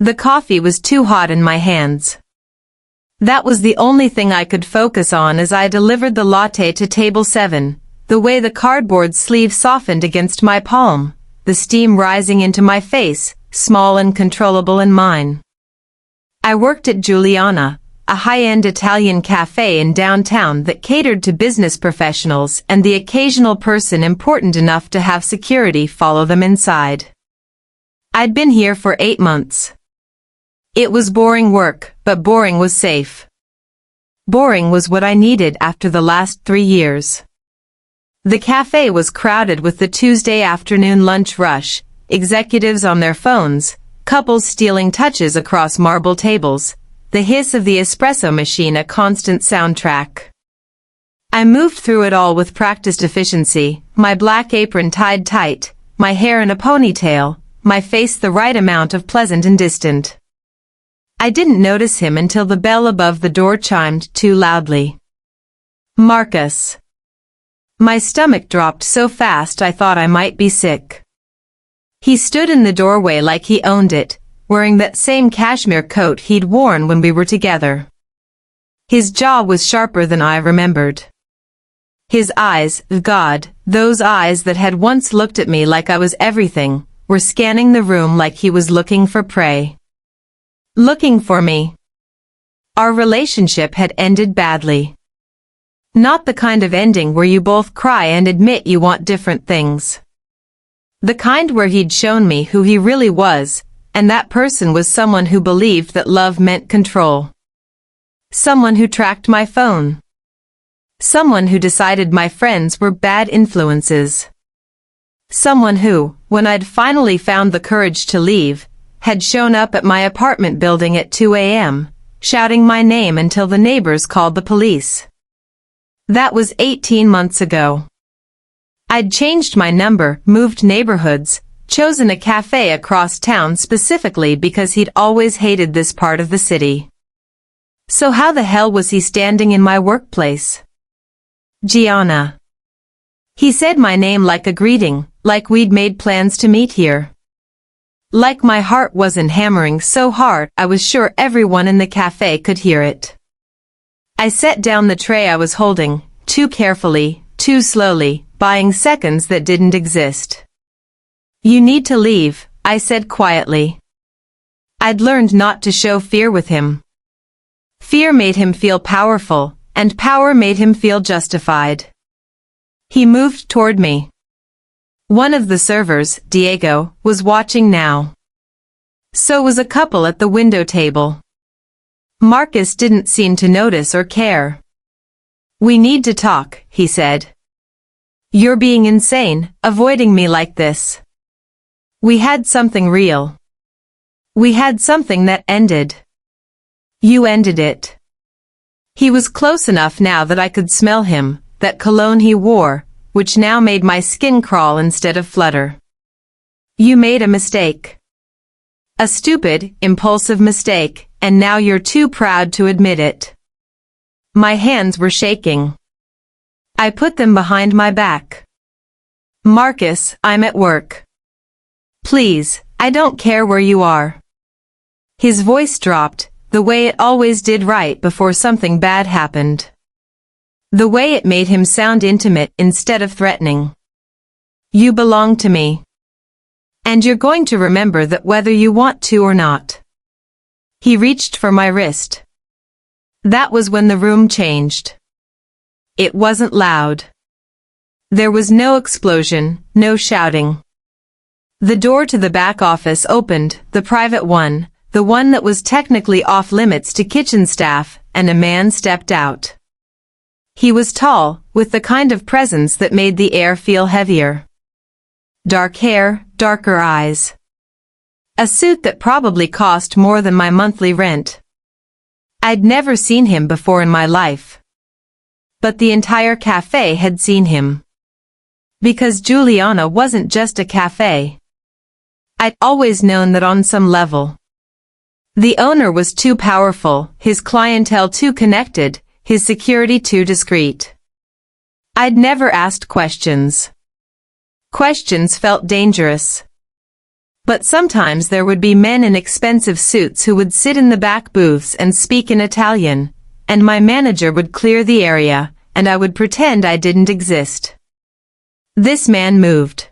The coffee was too hot in my hands. That was the only thing I could focus on as I delivered the latte to table 7, the way the cardboard sleeve softened against my palm, the steam rising into my face, small and controllable in mine. I worked at Giuliana, a high-end Italian cafe in downtown that catered to business professionals and the occasional person important enough to have security follow them inside. I'd been here for 8 months. It was boring work, but boring was safe. Boring was what I needed after the last 3 years. The cafe was crowded with the Tuesday afternoon lunch rush, executives on their phones, couples stealing touches across marble tables, the hiss of the espresso machine a constant soundtrack. I moved through it all with practiced efficiency, my black apron tied tight, my hair in a ponytail, my face the right amount of pleasant and distant. I didn't notice him until the bell above the door chimed too loudly. Marcus. My stomach dropped so fast I thought I might be sick. He stood in the doorway like he owned it, wearing that same cashmere coat he'd worn when we were together. His jaw was sharper than I remembered. His eyes, God, those eyes that had once looked at me like I was everything, were scanning the room like he was looking for prey. Looking for me. Our relationship had ended badly. Not the kind of ending where you both cry and admit you want different things. The kind where he'd shown me who he really was, and that person was someone who believed that love meant control. Someone who tracked my phone. Someone who decided my friends were bad influences. Someone who, when I'd finally found the courage to leave, had shown up at my apartment building at 2 a.m., shouting my name until the neighbors called the police. That was 18 months ago. I'd changed my number, moved neighborhoods, chosen a cafe across town specifically because he'd always hated this part of the city. So how the hell was he standing in my workplace? Gianna. He said my name like a greeting, like we'd made plans to meet here. Like my heart wasn't hammering so hard I was sure everyone in the cafe could hear it. I set down the tray I was holding, too carefully, too slowly, buying seconds that didn't exist. You need to leave, I said quietly. I'd learned not to show fear with him. Fear made him feel powerful, and power made him feel justified. He moved toward me. One of the servers, Diego, was watching now. So was a couple at the window table. Marcus didn't seem to notice or care. We need to talk, he said. You're being insane, avoiding me like this. We had something real. We had something that ended. You ended it. He was close enough now that I could smell him, that cologne he wore, which now made my skin crawl instead of flutter. You made a mistake. A stupid, impulsive mistake, and now you're too proud to admit it. My hands were shaking. I put them behind my back. Marcus, I'm at work. Please, I don't care where you are. His voice dropped, the way it always did right before something bad happened. The way it made him sound intimate instead of threatening. You belong to me. And you're going to remember that whether you want to or not. He reached for my wrist. That was when the room changed. It wasn't loud. There was no explosion, no shouting. The door to the back office opened, the private one, the one that was technically off limits to kitchen staff, and a man stepped out. He was tall, with the kind of presence that made the air feel heavier. Dark hair, darker eyes. A suit that probably cost more than my monthly rent. I'd never seen him before in my life. But the entire cafe had seen him. Because Giuliana wasn't just a cafe. I'd always known that on some level. The owner was too powerful, his clientele too connected, his security too discreet. I'd never asked questions. Questions felt dangerous. But sometimes there would be men in expensive suits who would sit in the back booths and speak in Italian, and my manager would clear the area, and I would pretend I didn't exist. This man moved.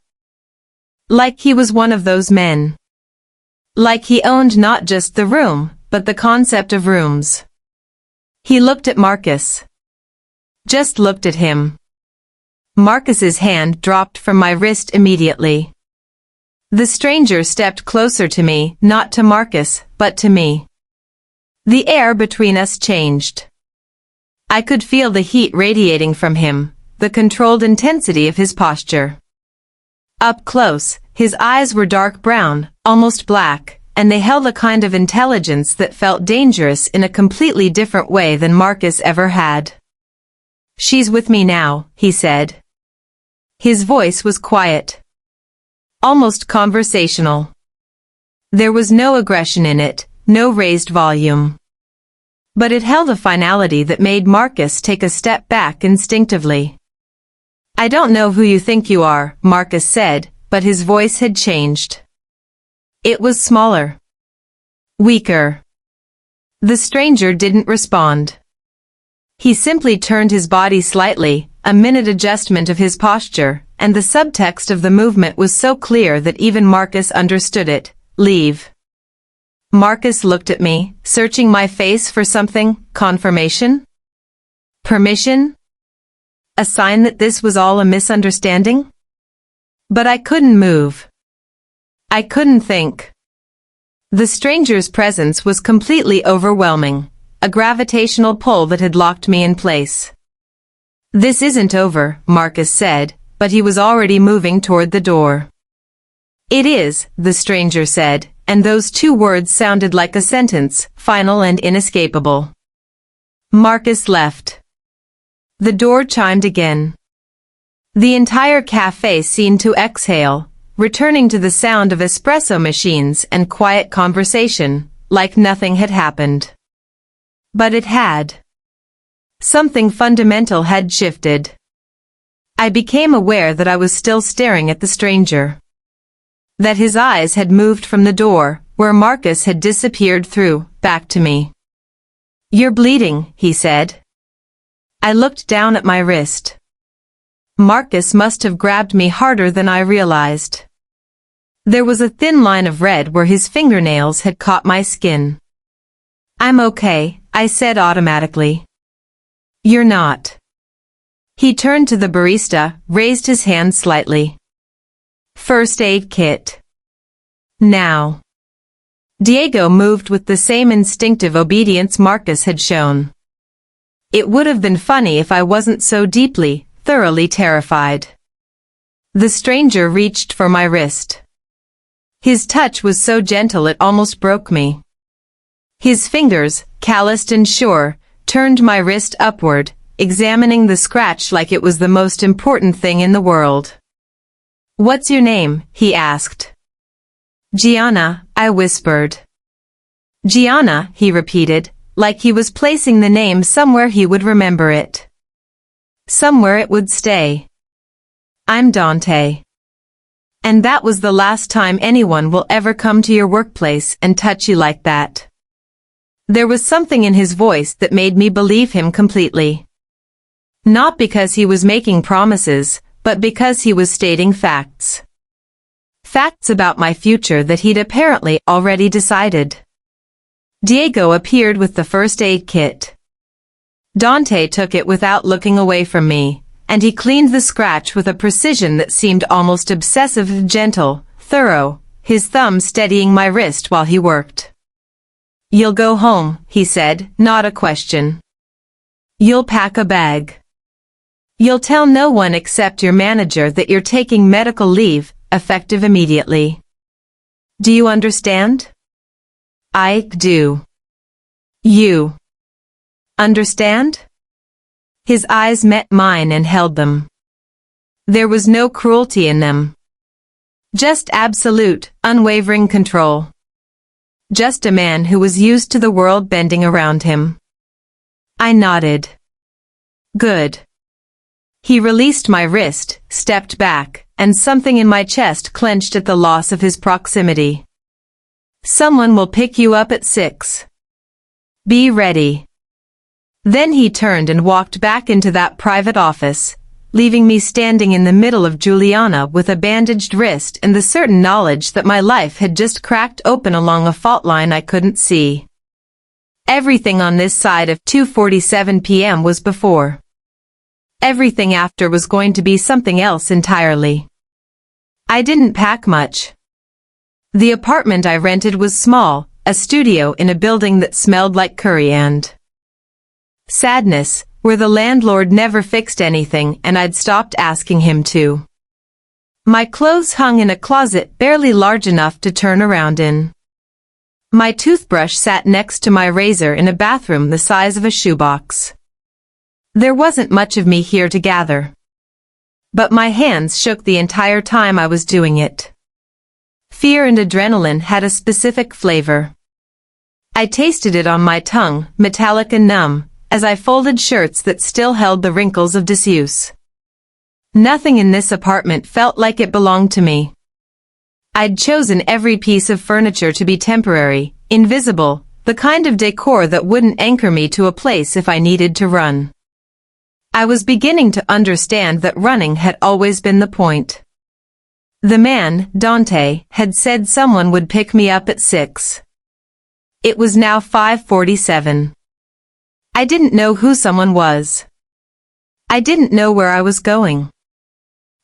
Like he was one of those men. Like he owned not just the room, but the concept of rooms. He looked at Marcus. Just looked at him. Marcus's hand dropped from my wrist immediately. The stranger stepped closer to me, not to Marcus, but to me. The air between us changed. I could feel the heat radiating from him, the controlled intensity of his posture. Up close, his eyes were dark brown, almost black, and they held a kind of intelligence that felt dangerous in a completely different way than Marcus ever had. "She's with me now," he said. His voice was quiet. Almost conversational. There was no aggression in it, no raised volume. But it held a finality that made Marcus take a step back instinctively. "I don't know who you think you are," Marcus said, but his voice had changed. It was smaller. Weaker. The stranger didn't respond. He simply turned his body slightly, a minute adjustment of his posture, and the subtext of the movement was so clear that even Marcus understood it. "Leave." Marcus looked at me, searching my face for something. Confirmation? Permission? A sign that this was all a misunderstanding? But I couldn't move. I couldn't think. The stranger's presence was completely overwhelming, a gravitational pull that had locked me in place. "This isn't over," Marcus said, but he was already moving toward the door. "It is," the stranger said, and those two words sounded like a sentence, final and inescapable. Marcus left. The door chimed again. The entire cafe seemed to exhale, returning to the sound of espresso machines and quiet conversation, like nothing had happened. But it had. Something fundamental had shifted. I became aware that I was still staring at the stranger. That his eyes had moved from the door, where Marcus had disappeared through, back to me. "You're bleeding," he said. I looked down at my wrist. Marcus must have grabbed me harder than I realized. There was a thin line of red where his fingernails had caught my skin. "I'm okay," I said automatically. "You're not." He turned to the barista, raised his hand slightly. "First aid kit. Now." Diego moved with the same instinctive obedience Marcus had shown. It would have been funny if I wasn't so deeply, thoroughly terrified. The stranger reached for my wrist. His touch was so gentle it almost broke me. His fingers, calloused and sure, turned my wrist upward, examining the scratch like it was the most important thing in the world. "What's your name?" he asked. "Gianna," I whispered. "Gianna," he repeated, like he was placing the name somewhere he would remember it. Somewhere it would stay. "I'm Dante. And that was the last time anyone will ever come to your workplace and touch you like that." There was something in his voice that made me believe him completely. Not because he was making promises, but because he was stating facts. Facts about my future that he'd apparently already decided. Diego appeared with the first aid kit. Dante took it without looking away from me, and he cleaned the scratch with a precision that seemed almost obsessive, gentle, thorough, his thumb steadying my wrist while he worked. "You'll go home," he said, not a question. "You'll pack a bag. You'll tell no one except your manager that you're taking medical leave, effective immediately. Do you understand?" "I do." "You understand?" His eyes met mine and held them. There was no cruelty in them. Just absolute, unwavering control. Just a man who was used to the world bending around him. I nodded. "Good. He released my wrist, stepped back, and something in my chest clenched at the loss of his proximity. Someone will pick you up at 6. Be ready. Then he turned and walked back into that private office, leaving me standing in the middle of Juliana with a bandaged wrist and the certain knowledge that my life had just cracked open along a fault line I couldn't see. Everything on this side of 2:47 p.m. was before. Everything after was going to be something else entirely. I didn't pack much. The apartment I rented was small, a studio in a building that smelled like curry and sadness, where the landlord never fixed anything and I'd stopped asking him to. My clothes hung in a closet barely large enough to turn around in. My toothbrush sat next to my razor in a bathroom the size of a shoebox. There wasn't much of me here to gather. But my hands shook the entire time I was doing it. Fear and adrenaline had a specific flavor. I tasted it on my tongue, metallic and numb, as I folded shirts that still held the wrinkles of disuse. Nothing in this apartment felt like it belonged to me. I'd chosen every piece of furniture to be temporary, invisible, the kind of decor that wouldn't anchor me to a place if I needed to run. I was beginning to understand that running had always been the point. The man, Dante, had said someone would pick me up at 6. It was now 5:47. I didn't know who someone was. I didn't know where I was going.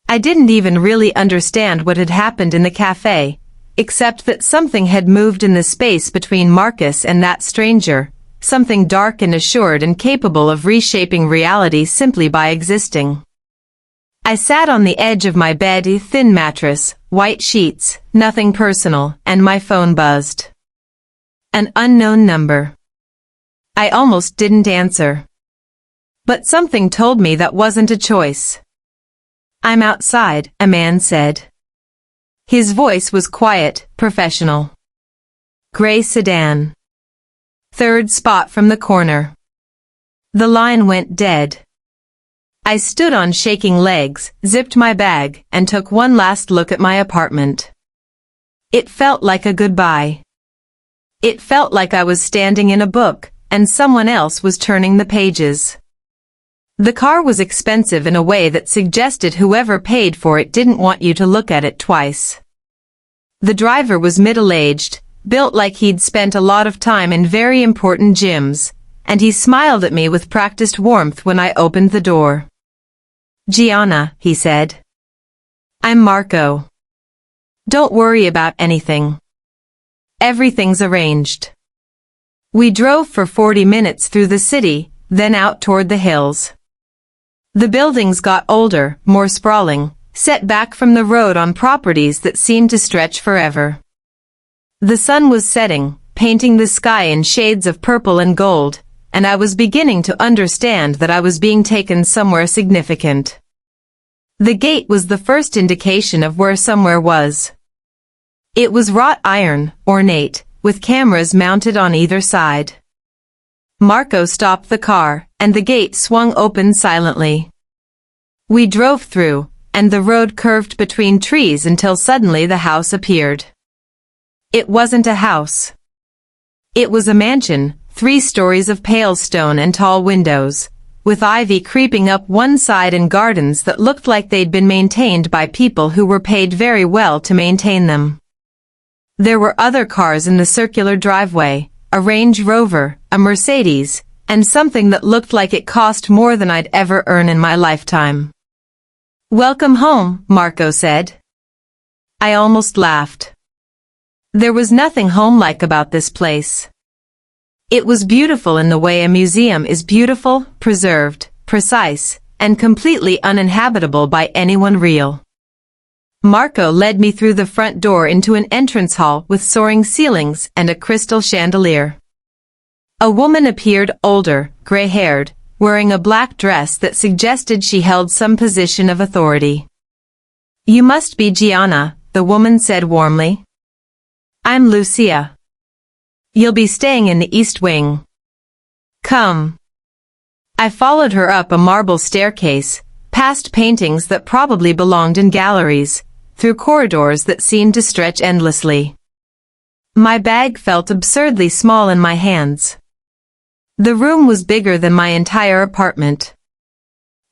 I didn't even really understand what had happened in the cafe, except that something had moved in the space between Marcus and that stranger, something dark and assured and capable of reshaping reality simply by existing. I sat on the edge of my bed, a thin mattress, white sheets, nothing personal, and my phone buzzed. An unknown number. I almost didn't answer. But something told me that wasn't a choice. I'm outside, a man said. His voice was quiet, professional. Gray sedan. Third spot from the corner. The line went dead. I stood on shaking legs, zipped my bag, and took one last look at my apartment. It felt like a goodbye. It felt like I was standing in a book, and someone else was turning the pages. The car was expensive in a way that suggested whoever paid for it didn't want you to look at it twice. The driver was middle-aged, built like he'd spent a lot of time in very important gyms, and he smiled at me with practiced warmth when I opened the door. Gianna, he said. I'm Marco. Don't worry about anything. Everything's arranged. We drove for 40 minutes through the city, then out toward the hills. The buildings got older, more sprawling, set back from the road on properties that seemed to stretch forever. The sun was setting, painting the sky in shades of purple and gold, and I was beginning to understand that I was being taken somewhere significant. The gate was the first indication of where somewhere was. It was wrought iron, ornate, with cameras mounted on either side. Marco stopped the car, and the gate swung open silently. We drove through, and the road curved between trees until suddenly the house appeared. It wasn't a house. It was a mansion, 3 stories of pale stone and tall windows, with ivy creeping up one side and gardens that looked like they'd been maintained by people who were paid very well to maintain them. There were other cars in the circular driveway, a Range Rover, a Mercedes, and something that looked like it cost more than I'd ever earn in my lifetime. Welcome home, Marco said. I almost laughed. There was nothing home-like about this place. It was beautiful in the way a museum is beautiful, preserved, precise, and completely uninhabitable by anyone real. Marco led me through the front door into an entrance hall with soaring ceilings and a crystal chandelier. A woman appeared, older, gray-haired, wearing a black dress that suggested she held some position of authority. You must be Gianna, the woman said warmly. I'm Lucia. You'll be staying in the East Wing. Come. I followed her up a marble staircase, past paintings that probably belonged in galleries, through corridors that seemed to stretch endlessly. My bag felt absurdly small in my hands. The room was bigger than my entire apartment.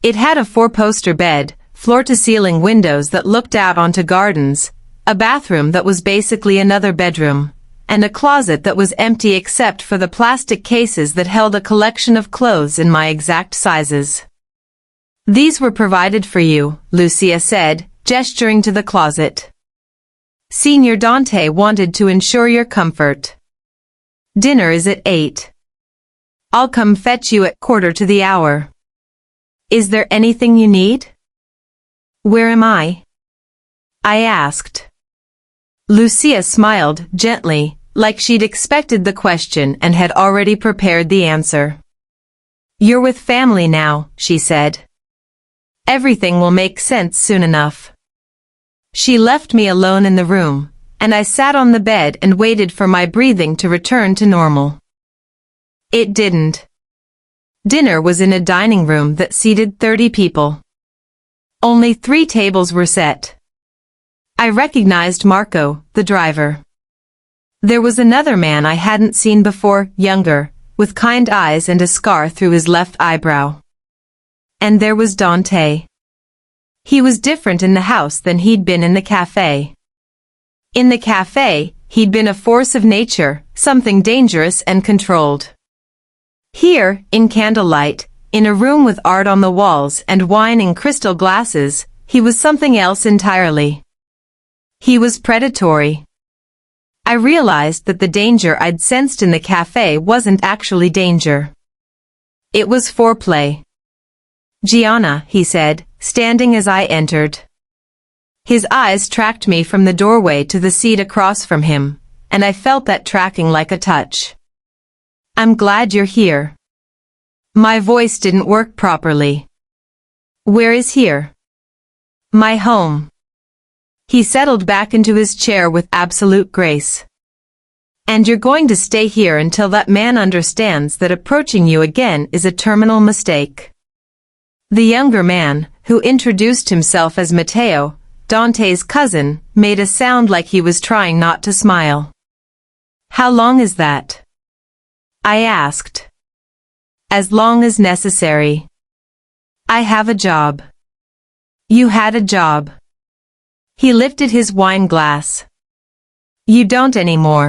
It had a 4-poster bed, floor-to-ceiling windows that looked out onto gardens, a bathroom that was basically another bedroom, and a closet that was empty except for the plastic cases that held a collection of clothes in my exact sizes. "These were provided for you," Lucia said, gesturing to the closet. "Senior Dante wanted to ensure your comfort. Dinner is at 8. I'll come fetch you at 1:15. Is there anything you need?" "Where am I?" I asked. Lucia smiled gently, like she'd expected the question and had already prepared the answer. "You're with family now," she said. "Everything will make sense soon enough." She left me alone in the room, and I sat on the bed and waited for my breathing to return to normal. It didn't. Dinner was in a dining room that seated 30 people. Only 3 tables were set. I recognized Marco, the driver. There was another man I hadn't seen before, younger, with kind eyes and a scar through his left eyebrow. And there was Dante. He was different in the house than he'd been in the cafe. In the cafe, he'd been a force of nature, something dangerous and controlled. Here, in candlelight, in a room with art on the walls and wine in crystal glasses, he was something else entirely. He was predatory. I realized that the danger I'd sensed in the cafe wasn't actually danger. It was foreplay. "Gianna," he said, standing as I entered. His eyes tracked me from the doorway to the seat across from him, and I felt that tracking like a touch. "I'm glad you're here." My voice didn't work properly. "Where is here?" "My home." He settled back into his chair with absolute grace. "And you're going to stay here until that man understands that approaching you again is a terminal mistake." The younger man, who introduced himself as Matteo, Dante's cousin, made a sound like he was trying not to smile. "How long is that?" I asked. "As long as necessary. I have a job." "You had a job." He lifted his wine glass. "You don't anymore.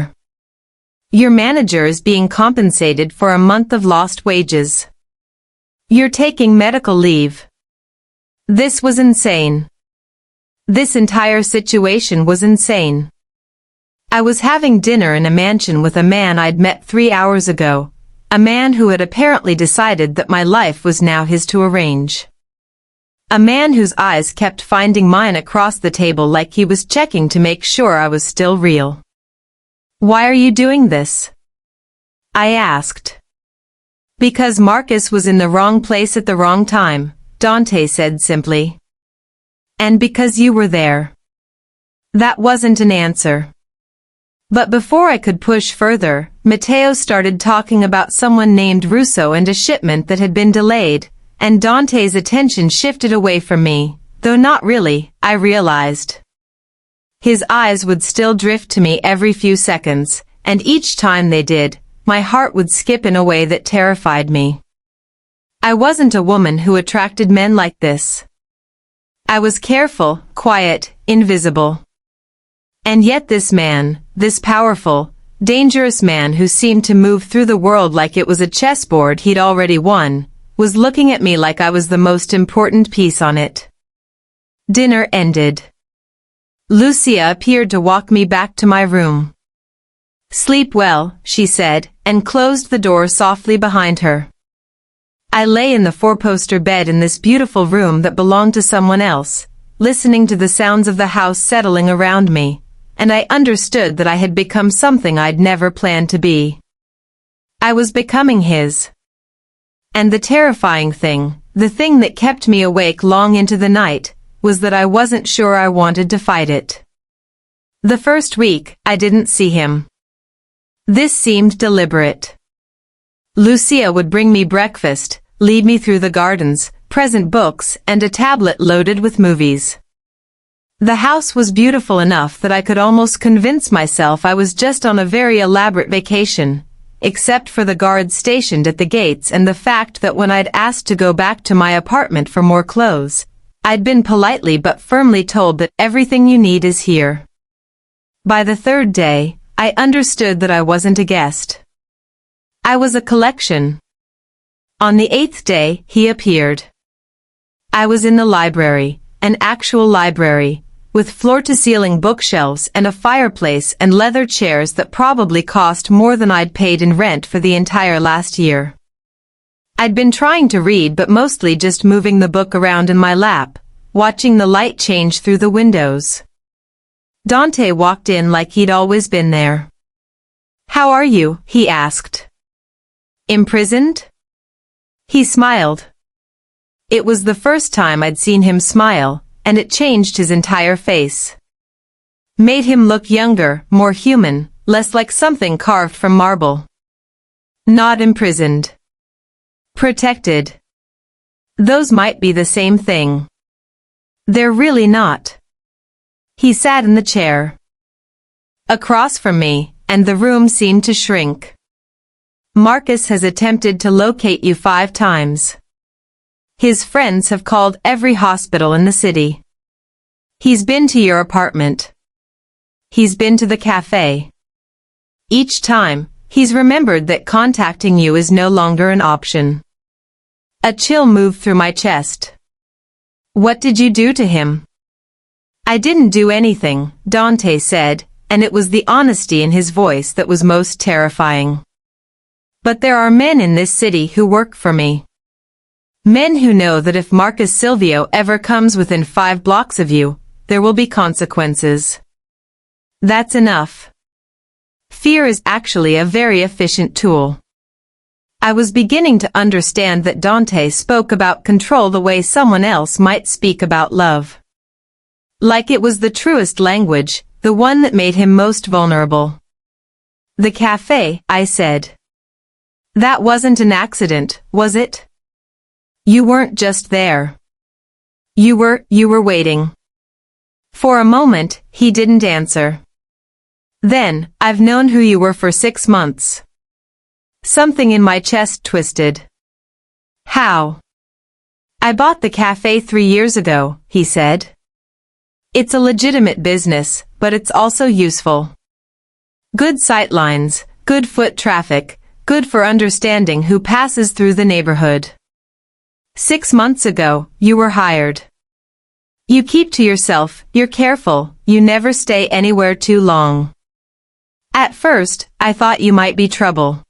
Your manager is being compensated for a month of lost wages. You're taking medical leave." This was insane. This entire situation was insane. I was having dinner in a mansion with a man I'd met 3 hours ago, a man who had apparently decided that my life was now his to arrange. A man whose eyes kept finding mine across the table like he was checking to make sure I was still real. "Why are you doing this?" I asked. "Because Marcus was in the wrong place at the wrong time," Dante said simply. "And because you were there." That wasn't an answer. But before I could push further, Matteo started talking about someone named Russo and a shipment that had been delayed, and Dante's attention shifted away from me, though not really, I realized. His eyes would still drift to me every few seconds, and each time they did, my heart would skip in a way that terrified me. I wasn't a woman who attracted men like this. I was careful, quiet, invisible. And yet this man, this powerful, dangerous man who seemed to move through the world like it was a chessboard he'd already won, was looking at me like I was the most important piece on it. Dinner ended. Lucia appeared to walk me back to my room. "Sleep well," she said, and closed the door softly behind her. I lay in the 4-poster bed in this beautiful room that belonged to someone else, listening to the sounds of the house settling around me, and I understood that I had become something I'd never planned to be. I was becoming his. And the terrifying thing, the thing that kept me awake long into the night, was that I wasn't sure I wanted to fight it. The first week, I didn't see him. This seemed deliberate. Lucia would bring me breakfast, lead me through the gardens, present books, and a tablet loaded with movies. The house was beautiful enough that I could almost convince myself I was just on a very elaborate vacation, except for the guards stationed at the gates and the fact that when I'd asked to go back to my apartment for more clothes, I'd been politely but firmly told that everything you need is here. By the third day, I understood that I wasn't a guest. I was a collection. On the 8th day, he appeared. I was in the library, an actual library, with floor-to-ceiling bookshelves and a fireplace and leather chairs that probably cost more than I'd paid in rent for the entire last year. I'd been trying to read but mostly just moving the book around in my lap, watching the light change through the windows. Dante walked in like he'd always been there. "How are you?" he asked. "Imprisoned?" He smiled. It was the first time I'd seen him smile, and it changed his entire face. Made him look younger, more human, less like something carved from marble. Not imprisoned. Protected. Those might be the same thing. They're really not. He sat in the chair across from me, and the room seemed to shrink. "Marcus has attempted to locate you 5 times. His friends have called every hospital in the city. He's been to your apartment. He's been to the cafe. Each time, he's remembered that contacting you is no longer an option." A chill moved through my chest. "What did you do to him?" "I didn't do anything," Dante said, and it was the honesty in his voice that was most terrifying. "But there are men in this city who work for me. Men who know that if Marcus Silvio ever comes within 5 blocks of you, there will be consequences. That's enough." Fear is actually a very efficient tool. I was beginning to understand that Dante spoke about control the way someone else might speak about love. Like it was the truest language, the one that made him most vulnerable. "The cafe," I said. "That wasn't an accident, was it? You weren't just there. You were waiting." For a moment, he didn't answer. "Then, I've known who you were for 6 months." Something in my chest twisted. "How?" "I bought the cafe 3 years ago," he said. "It's a legitimate business, but it's also useful. Good sightlines, good foot traffic, good for understanding who passes through the neighborhood. 6 months ago, you were hired. You keep to yourself, you're careful, you never stay anywhere too long. At first, I thought you might be trouble.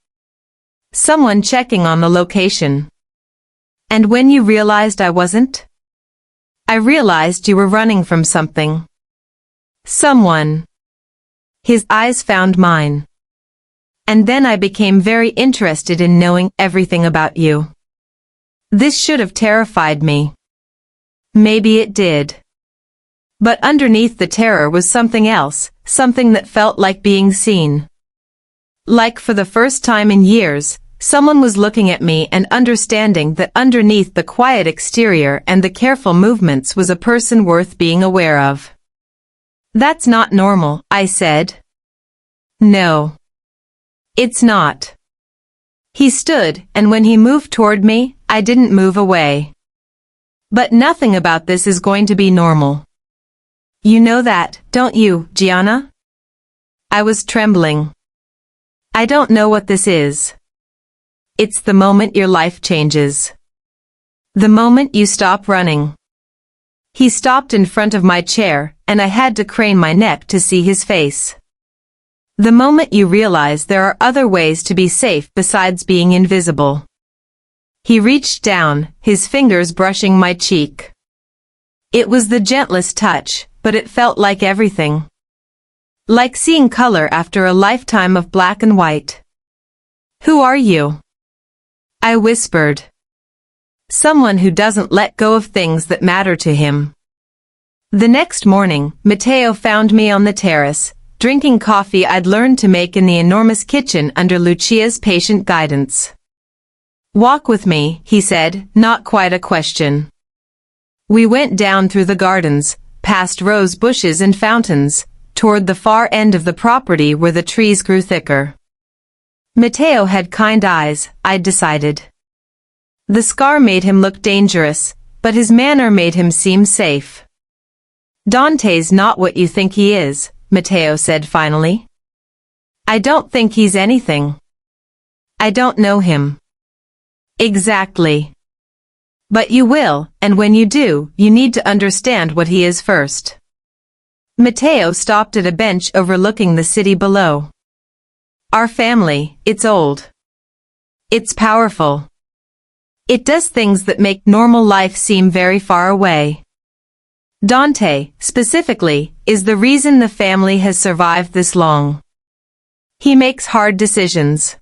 Someone checking on the location. And when you realized I wasn't? I realized you were running from something. Someone." His eyes found mine. "And then I became very interested in knowing everything about you." This should have terrified me. Maybe it did. But underneath the terror was something else, something that felt like being seen. Like for the first time in years, someone was looking at me and understanding that underneath the quiet exterior and the careful movements was a person worth being aware of. "That's not normal," I said. "No. It's not." He stood, and when he moved toward me, I didn't move away. "But nothing about this is going to be normal. You know that, don't you, Gianna?" I was trembling. "I don't know what this is. It's the moment your life changes. The moment you stop running." He stopped in front of my chair, and I had to crane my neck to see his face. "The moment you realize there are other ways to be safe besides being invisible." He reached down, his fingers brushing my cheek. It was the gentlest touch, but it felt like everything. Like seeing color after a lifetime of black and white. "Who are you?" I whispered. "Someone who doesn't let go of things that matter to him." The next morning, Matteo found me on the terrace, drinking coffee I'd learned to make in the enormous kitchen under Lucia's patient guidance. Walk with me, he said, not quite a question. We went down through the gardens, past rose bushes and fountains, toward the far end of the property where the trees grew thicker. Matteo had kind eyes, I'd decided. The scar made him look dangerous, but his manner made him seem safe. Dante's not what you think he is, Matteo said finally. I don't think he's anything. I don't know him. Exactly. But you will, and when you do, you need to understand what he is first. Matteo stopped at a bench overlooking the city below. Our family, it's old. It's powerful. It does things that make normal life seem very far away. Dante, specifically, is the reason the family has survived this long. He makes hard decisions.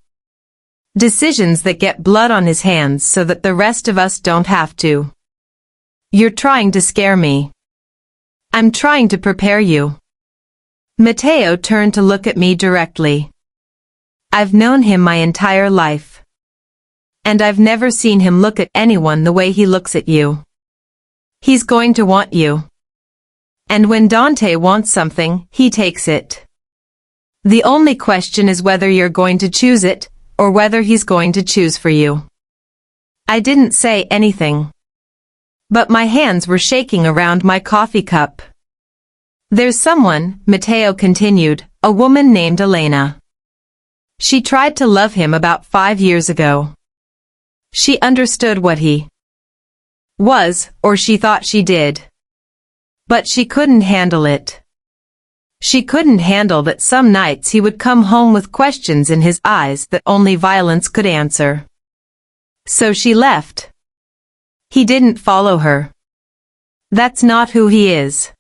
Decisions that get blood on his hands so that the rest of us don't have to. You're trying to scare me. I'm trying to prepare you. Matteo turned to look at me directly. I've known him my entire life. And I've never seen him look at anyone the way he looks at you. He's going to want you. And when Dante wants something, he takes it. The only question is whether you're going to choose it, or whether he's going to choose for you. I didn't say anything. But my hands were shaking around my coffee cup. There's someone, Matteo continued, a woman named Elena. She tried to love him about 5 years ago. She understood what he was, or she thought she did. But she couldn't handle it. She couldn't handle that some nights he would come home with questions in his eyes that only violence could answer. So she left. He didn't follow her. That's not who he is.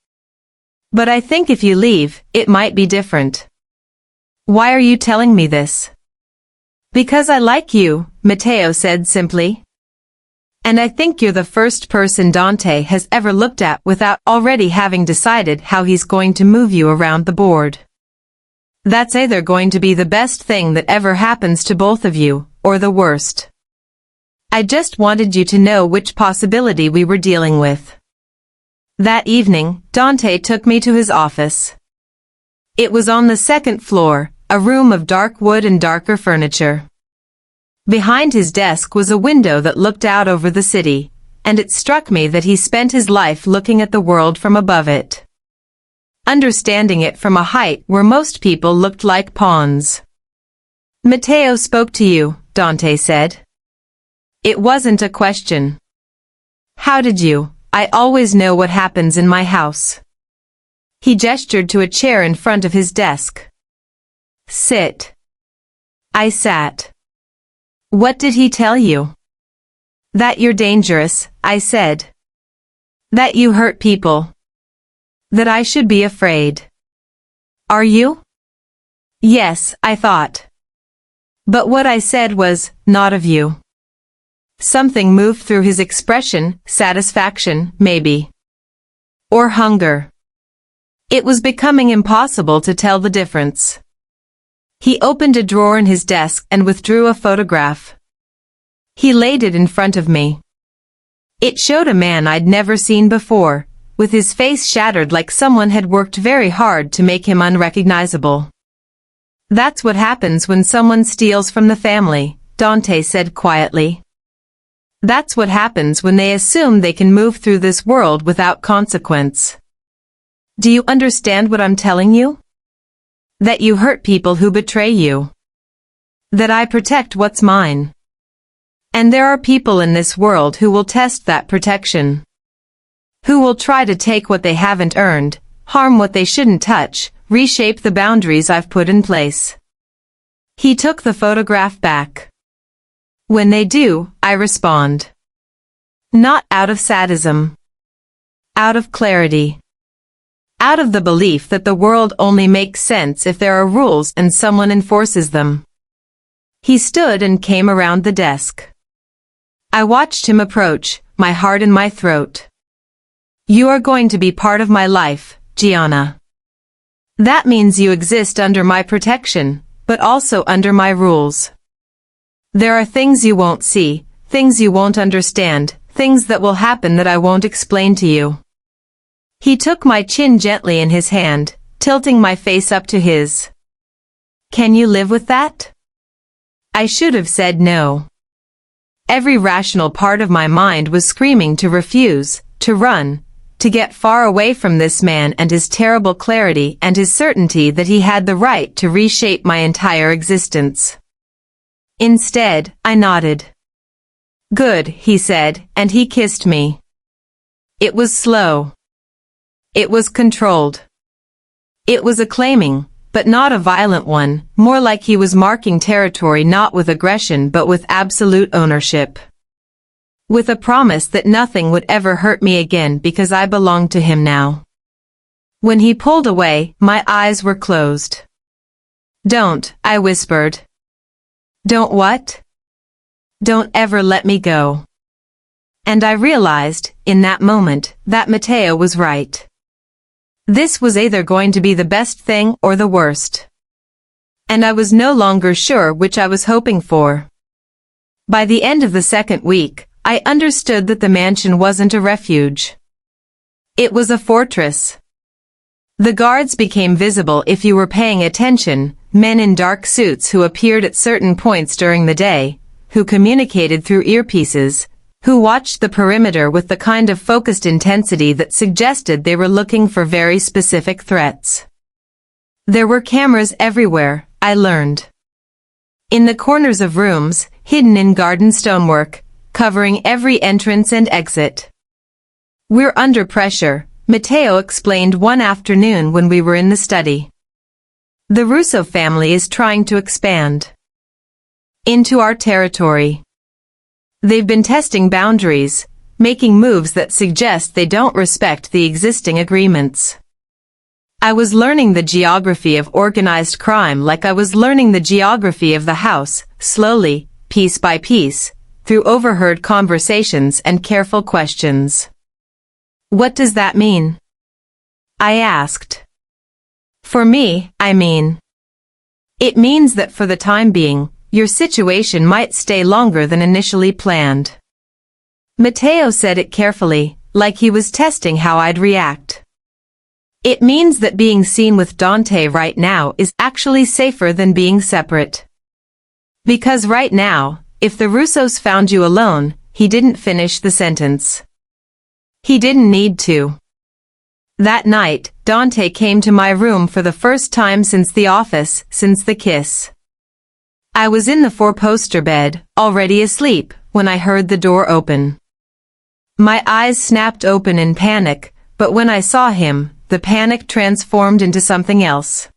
But I think if you leave, it might be different. Why are you telling me this? Because I like you, Matteo said simply. And I think you're the first person Dante has ever looked at without already having decided how he's going to move you around the board. That's either going to be the best thing that ever happens to both of you, or the worst. I just wanted you to know which possibility we were dealing with. That evening, Dante took me to his office. It was on the second floor, a room of dark wood and darker furniture. Behind his desk was a window that looked out over the city, and it struck me that he spent his life looking at the world from above it. Understanding it from a height where most people looked like pawns. Matteo spoke to you, Dante said. It wasn't a question. How did you? I always know what happens in my house. He gestured to a chair in front of his desk. Sit. I sat. What did he tell you? That you're dangerous, I said. That you hurt people. That I should be afraid. Are you? Yes, I thought. But what I said was, not of you. Something moved through his expression, satisfaction, maybe. Or hunger. It was becoming impossible to tell the difference. He opened a drawer in his desk and withdrew a photograph. He laid it in front of me. It showed a man I'd never seen before, with his face shattered like someone had worked very hard to make him unrecognizable. That's what happens when someone steals from the family, Dante said quietly. That's what happens when they assume they can move through this world without consequence. Do you understand what I'm telling you? That you hurt people who betray you. That I protect what's mine. And there are people in this world who will test that protection. Who will try to take what they haven't earned, harm what they shouldn't touch, reshape the boundaries I've put in place. He took the photograph back. When they do, I respond. Not out of sadism. Out of clarity. Out of the belief that the world only makes sense if there are rules and someone enforces them. He stood and came around the desk. I watched him approach, my heart in my throat. You are going to be part of my life, Gianna. That means you exist under my protection, but also under my rules. There are things you won't see, things you won't understand, things that will happen that I won't explain to you. He took my chin gently in his hand, tilting my face up to his. Can you live with that? I should have said no. Every rational part of my mind was screaming to refuse, to run, to get far away from this man and his terrible clarity and his certainty that he had the right to reshape my entire existence. Instead, I nodded. Good, he said, and he kissed me. It was slow. It was controlled. It was a claiming, but not a violent one, more like he was marking territory not with aggression but with absolute ownership. With a promise that nothing would ever hurt me again because I belonged to him now. When he pulled away, my eyes were closed. Don't, I whispered. Don't what? Don't ever let me go. And I realized, in that moment, that Matteo was right. This was either going to be the best thing or the worst. And I was no longer sure which I was hoping for. By the end of the second week, I understood that the mansion wasn't a refuge. It was a fortress. The guards became visible if you were paying attention, men in dark suits who appeared at certain points during the day, who communicated through earpieces, who watched the perimeter with the kind of focused intensity that suggested they were looking for very specific threats. There were cameras everywhere, I learned. In the corners of rooms, hidden in garden stonework, covering every entrance and exit. We're under pressure, Matteo explained one afternoon when we were in the study. The Russo family is trying to expand into our territory. They've been testing boundaries, making moves that suggest they don't respect the existing agreements. I was learning the geography of organized crime like I was learning the geography of the house, slowly, piece by piece, through overheard conversations and careful questions. What does that mean? I asked. For me, I mean. It means that for the time being, your situation might stay longer than initially planned. Matteo said it carefully, like he was testing how I'd react. It means that being seen with Dante right now is actually safer than being separate. Because right now, if the Russos found you alone, he didn't finish the sentence. He didn't need to. That night, Dante came to my room for the first time since the office, since the kiss. I was in the four-poster bed, already asleep, when I heard the door open. My eyes snapped open in panic, but when I saw him, the panic transformed into something else.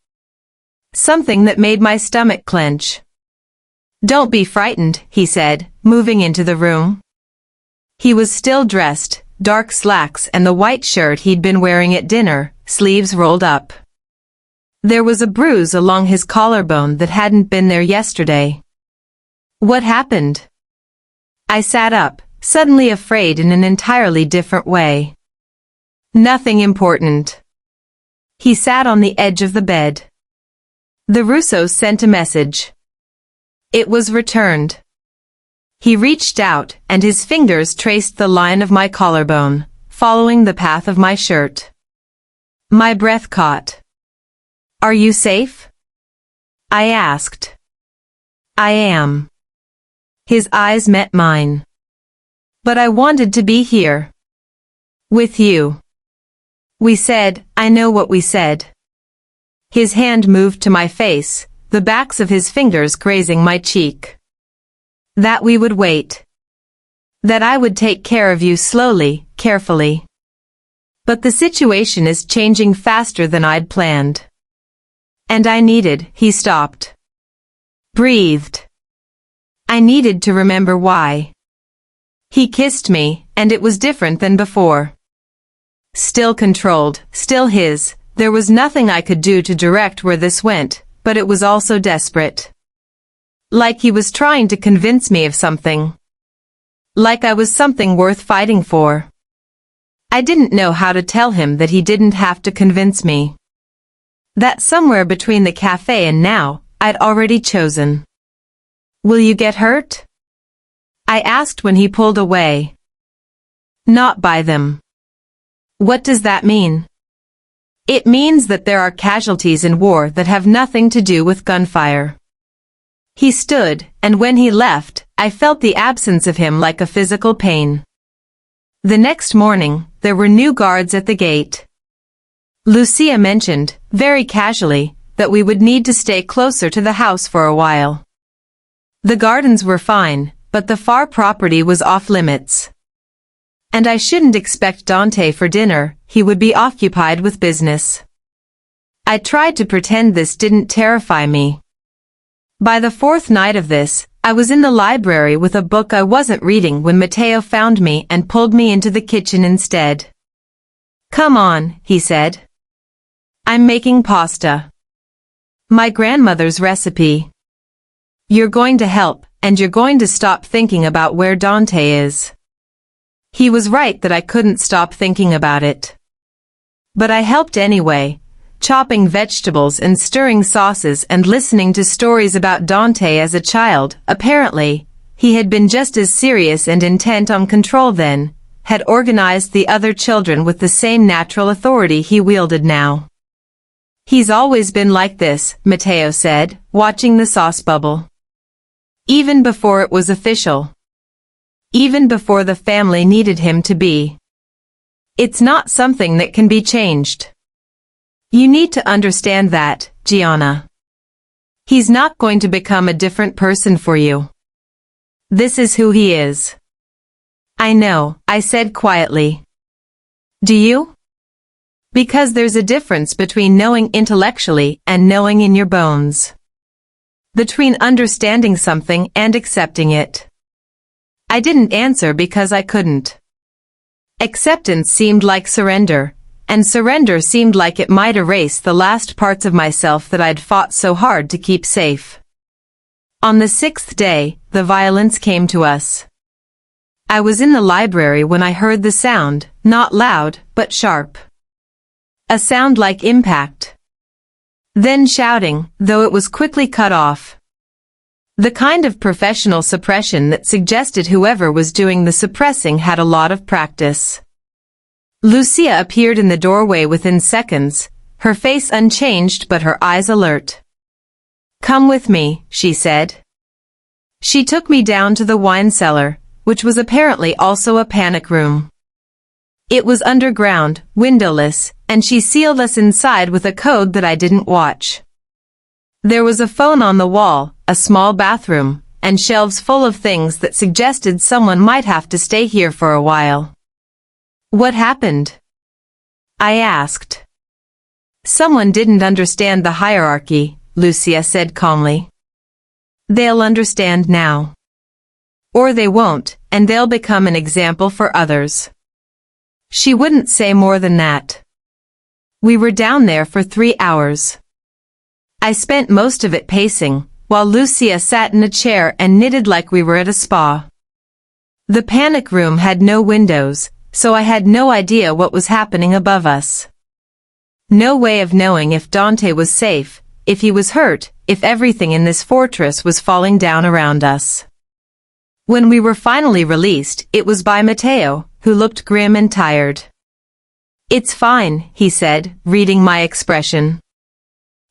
Something that made my stomach clench. Don't be frightened, he said, moving into the room. He was still dressed, dark slacks and the white shirt he'd been wearing at dinner, sleeves rolled up. There was a bruise along his collarbone that hadn't been there yesterday. What happened? I sat up, suddenly afraid in an entirely different way. Nothing important. He sat on the edge of the bed. The Russos sent a message. It was returned. He reached out, and his fingers traced the line of my collarbone, following the path of my shirt. My breath caught. Are you safe? I asked. I am. His eyes met mine. But I wanted to be here. With you. We said, I know what we said. His hand moved to my face, the backs of his fingers grazing my cheek. That we would wait. That I would take care of you slowly, carefully. But the situation is changing faster than I'd planned. And I needed, he stopped. Breathed. I needed to remember why. He kissed me, and it was different than before. Still controlled, still his, there was nothing I could do to direct where this went, but it was also desperate. Like he was trying to convince me of something. Like I was something worth fighting for. I didn't know how to tell him that he didn't have to convince me. That somewhere between the cafe and now, I'd already chosen. Will you get hurt? I asked when he pulled away. Not by them. What does that mean? It means that there are casualties in war that have nothing to do with gunfire. He stood, and when he left, I felt the absence of him like a physical pain. The next morning, there were new guards at the gate. Lucia mentioned, very casually, that we would need to stay closer to the house for a while. The gardens were fine, but the far property was off limits. And I shouldn't expect Dante for dinner, he would be occupied with business. I tried to pretend this didn't terrify me. By the fourth night of this, I was in the library with a book I wasn't reading when Matteo found me and pulled me into the kitchen instead. Come on, he said. I'm making pasta. My grandmother's recipe. You're going to help, and you're going to stop thinking about where Dante is. He was right that I couldn't stop thinking about it. But I helped anyway, chopping vegetables and stirring sauces and listening to stories about Dante as a child. Apparently, he had been just as serious and intent on control then, had organized the other children with the same natural authority he wielded now. He's always been like this, Matteo said, watching the sauce bubble. Even before it was official. Even before the family needed him to be. It's not something that can be changed. You need to understand that, Gianna. He's not going to become a different person for you. This is who he is. I know, I said quietly. Do you? Because there's a difference between knowing intellectually and knowing in your bones. Between understanding something and accepting it. I didn't answer because I couldn't. Acceptance seemed like surrender, and surrender seemed like it might erase the last parts of myself that I'd fought so hard to keep safe. On the sixth day, the violence came to us. I was in the library when I heard the sound, not loud, but sharp. A sound like impact. Then shouting, though it was quickly cut off. The kind of professional suppression that suggested whoever was doing the suppressing had a lot of practice. Lucia appeared in the doorway within seconds, her face unchanged but her eyes alert. Come with me, she said. She took me down to the wine cellar, which was apparently also a panic room. It was underground, windowless, and she sealed us inside with a code that I didn't watch. There was a phone on the wall, a small bathroom, and shelves full of things that suggested someone might have to stay here for a while. What happened? I asked. Someone didn't understand the hierarchy, Lucia said calmly. They'll understand now. Or they won't, and they'll become an example for others. She wouldn't say more than that. We were down there for 3 hours. I spent most of it pacing, while Lucia sat in a chair and knitted like we were at a spa. The panic room had no windows, so I had no idea what was happening above us. No way of knowing if Dante was safe, if he was hurt, if everything in this fortress was falling down around us. When we were finally released, it was by Matteo, who looked grim and tired. It's fine, he said, reading my expression.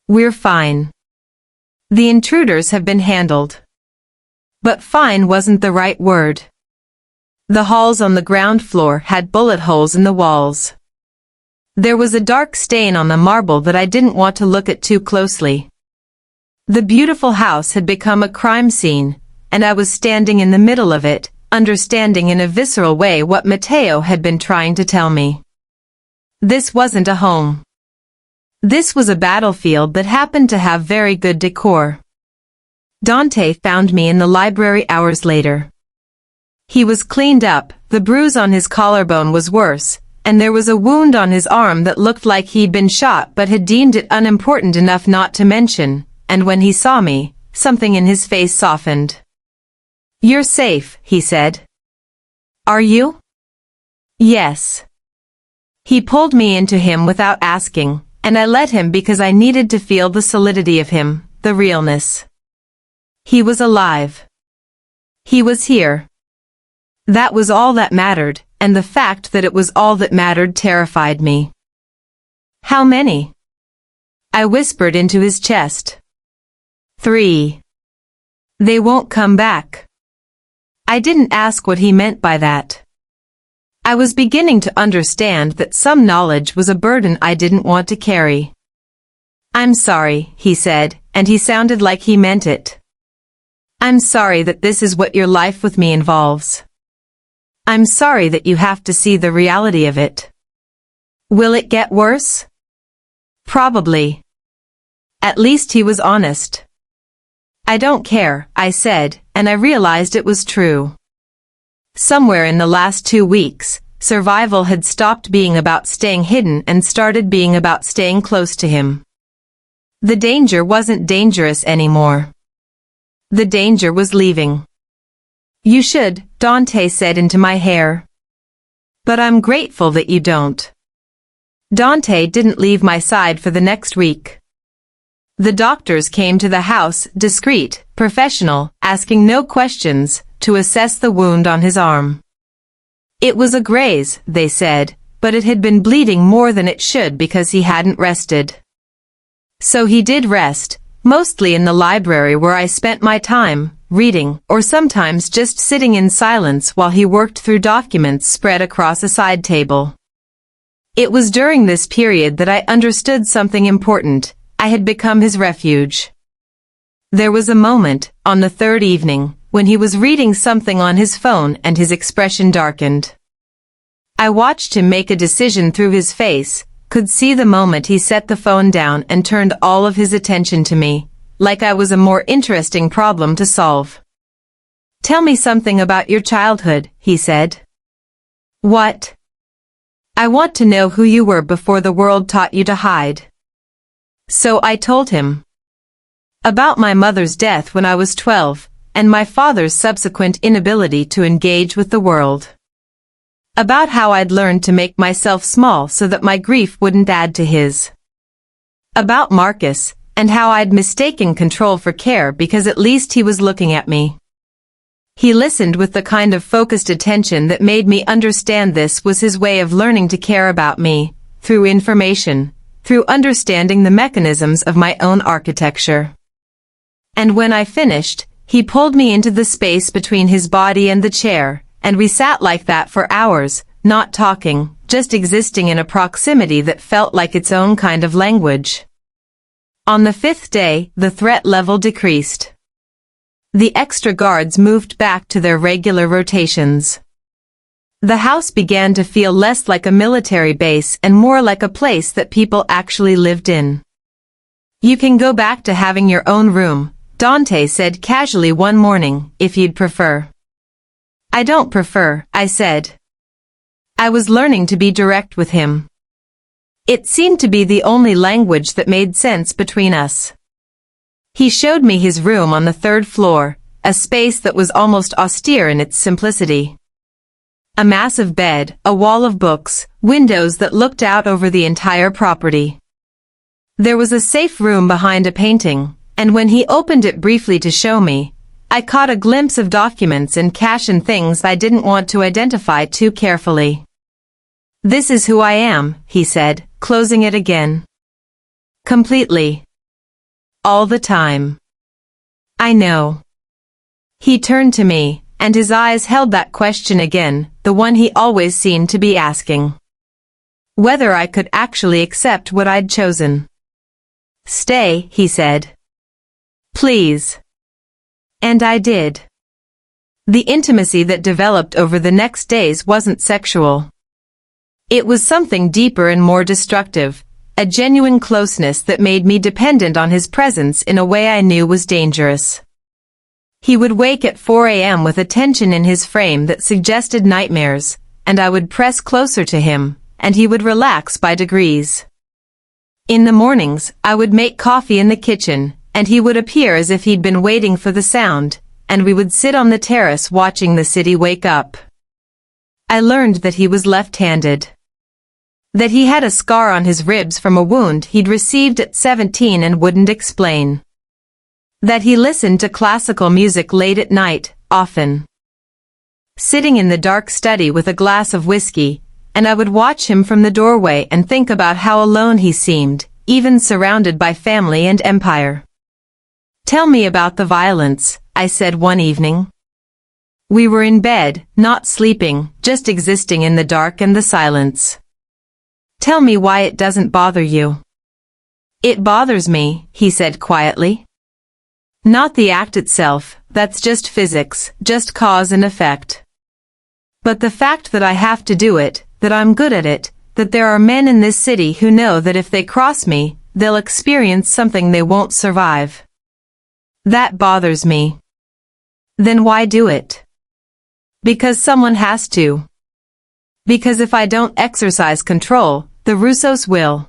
We're fine. The intruders have been handled. But fine wasn't the right word. The halls on the ground floor had bullet holes in the walls. There was a dark stain on the marble that I didn't want to look at too closely. The beautiful house had become a crime scene, and I was standing in the middle of it, understanding in a visceral way what Matteo had been trying to tell me. This wasn't a home. This was a battlefield that happened to have very good decor. Dante found me in the library hours later. He was cleaned up, the bruise on his collarbone was worse, and there was a wound on his arm that looked like he'd been shot but had deemed it unimportant enough not to mention, and when he saw me, something in his face softened. You're safe, he said. Are you? Yes. He pulled me into him without asking, and I let him because I needed to feel the solidity of him, the realness. He was alive. He was here. That was all that mattered, and the fact that it was all that mattered terrified me. How many? I whispered into his chest. 3. They won't come back. I didn't ask what he meant by that. I was beginning to understand that some knowledge was a burden I didn't want to carry. I'm sorry, he said, and he sounded like he meant it. I'm sorry that this is what your life with me involves. I'm sorry that you have to see the reality of it. Will it get worse? Probably. At least he was honest. I don't care, I said, and I realized it was true. Somewhere in the last 2 weeks, survival had stopped being about staying hidden and started being about staying close to him. The danger wasn't dangerous anymore. The danger was leaving. You should, Dante said into my hair. But I'm grateful that you don't. Dante didn't leave my side for the next week. The doctors came to the house, discreet, professional, asking no questions, to assess the wound on his arm. It was a graze, they said, but it had been bleeding more than it should because he hadn't rested. So he did rest, mostly in the library where I spent my time, reading, or sometimes just sitting in silence while he worked through documents spread across a side table. It was during this period that I understood something important. I had become his refuge. There was a moment, on the 3rd evening, when he was reading something on his phone and his expression darkened. I watched him make a decision through his face, could see the moment he set the phone down and turned all of his attention to me, like I was a more interesting problem to solve. Tell me something about your childhood, he said. What? I want to know who you were before the world taught you to hide. So I told him. About my mother's death when I was 12, and my father's subsequent inability to engage with the world. About how I'd learned to make myself small so that my grief wouldn't add to his. About Marcus, and how I'd mistaken control for care because at least he was looking at me. He listened with the kind of focused attention that made me understand this was his way of learning to care about me, through information, through understanding the mechanisms of my own architecture. And when I finished, he pulled me into the space between his body and the chair, and we sat like that for hours, not talking, just existing in a proximity that felt like its own kind of language. On the 5th day, the threat level decreased. The extra guards moved back to their regular rotations. The house began to feel less like a military base and more like a place that people actually lived in. You can go back to having your own room, Dante said casually one morning, if you'd prefer. I don't prefer, I said. I was learning to be direct with him. It seemed to be the only language that made sense between us. He showed me his room on the 3rd floor, a space that was almost austere in its simplicity. A massive bed, a wall of books, windows that looked out over the entire property. There was a safe room behind a painting, and when he opened it briefly to show me, I caught a glimpse of documents and cash and things I didn't want to identify too carefully. This is who I am, he said, closing it again. Completely. All the time. I know. He turned to me, and his eyes held that question again, the one he always seemed to be asking. Whether I could actually accept what I'd chosen. Stay, he said. Please. And I did. The intimacy that developed over the next days wasn't sexual. It was something deeper and more destructive, a genuine closeness that made me dependent on his presence in a way I knew was dangerous. He would wake at 4 a.m. with a tension in his frame that suggested nightmares, and I would press closer to him, and he would relax by degrees. In the mornings, I would make coffee in the kitchen, and he would appear as if he'd been waiting for the sound, and we would sit on the terrace watching the city wake up. I learned that he was left-handed. That he had a scar on his ribs from a wound he'd received at 17 and wouldn't explain. That he listened to classical music late at night, often. Sitting in the dark study with a glass of whiskey, and I would watch him from the doorway and think about how alone he seemed, even surrounded by family and empire. "Tell me about the violence," I said one evening. We were in bed, not sleeping, just existing in the dark and the silence. "Tell me why it doesn't bother you." "It bothers me," he said quietly. "Not the act itself, that's just physics, just cause and effect. But the fact that I have to do it, that I'm good at it, that there are men in this city who know that if they cross me, they'll experience something they won't survive. That bothers me." "Then why do it?" "Because someone has to. Because if I don't exercise control, the Russos will.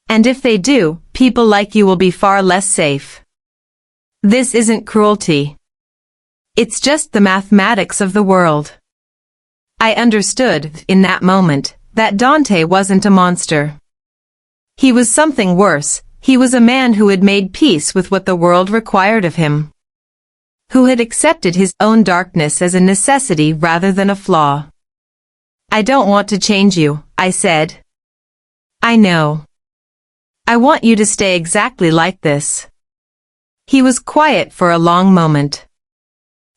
And if they do, people like you will be far less safe. This isn't cruelty. It's just the mathematics of the world." I understood, in that moment, that Dante wasn't a monster. He was something worse. He was a man who had made peace with what the world required of him. Who had accepted his own darkness as a necessity rather than a flaw. "I don't want to change you," I said. "I know. I want you to stay exactly like this." He was quiet for a long moment.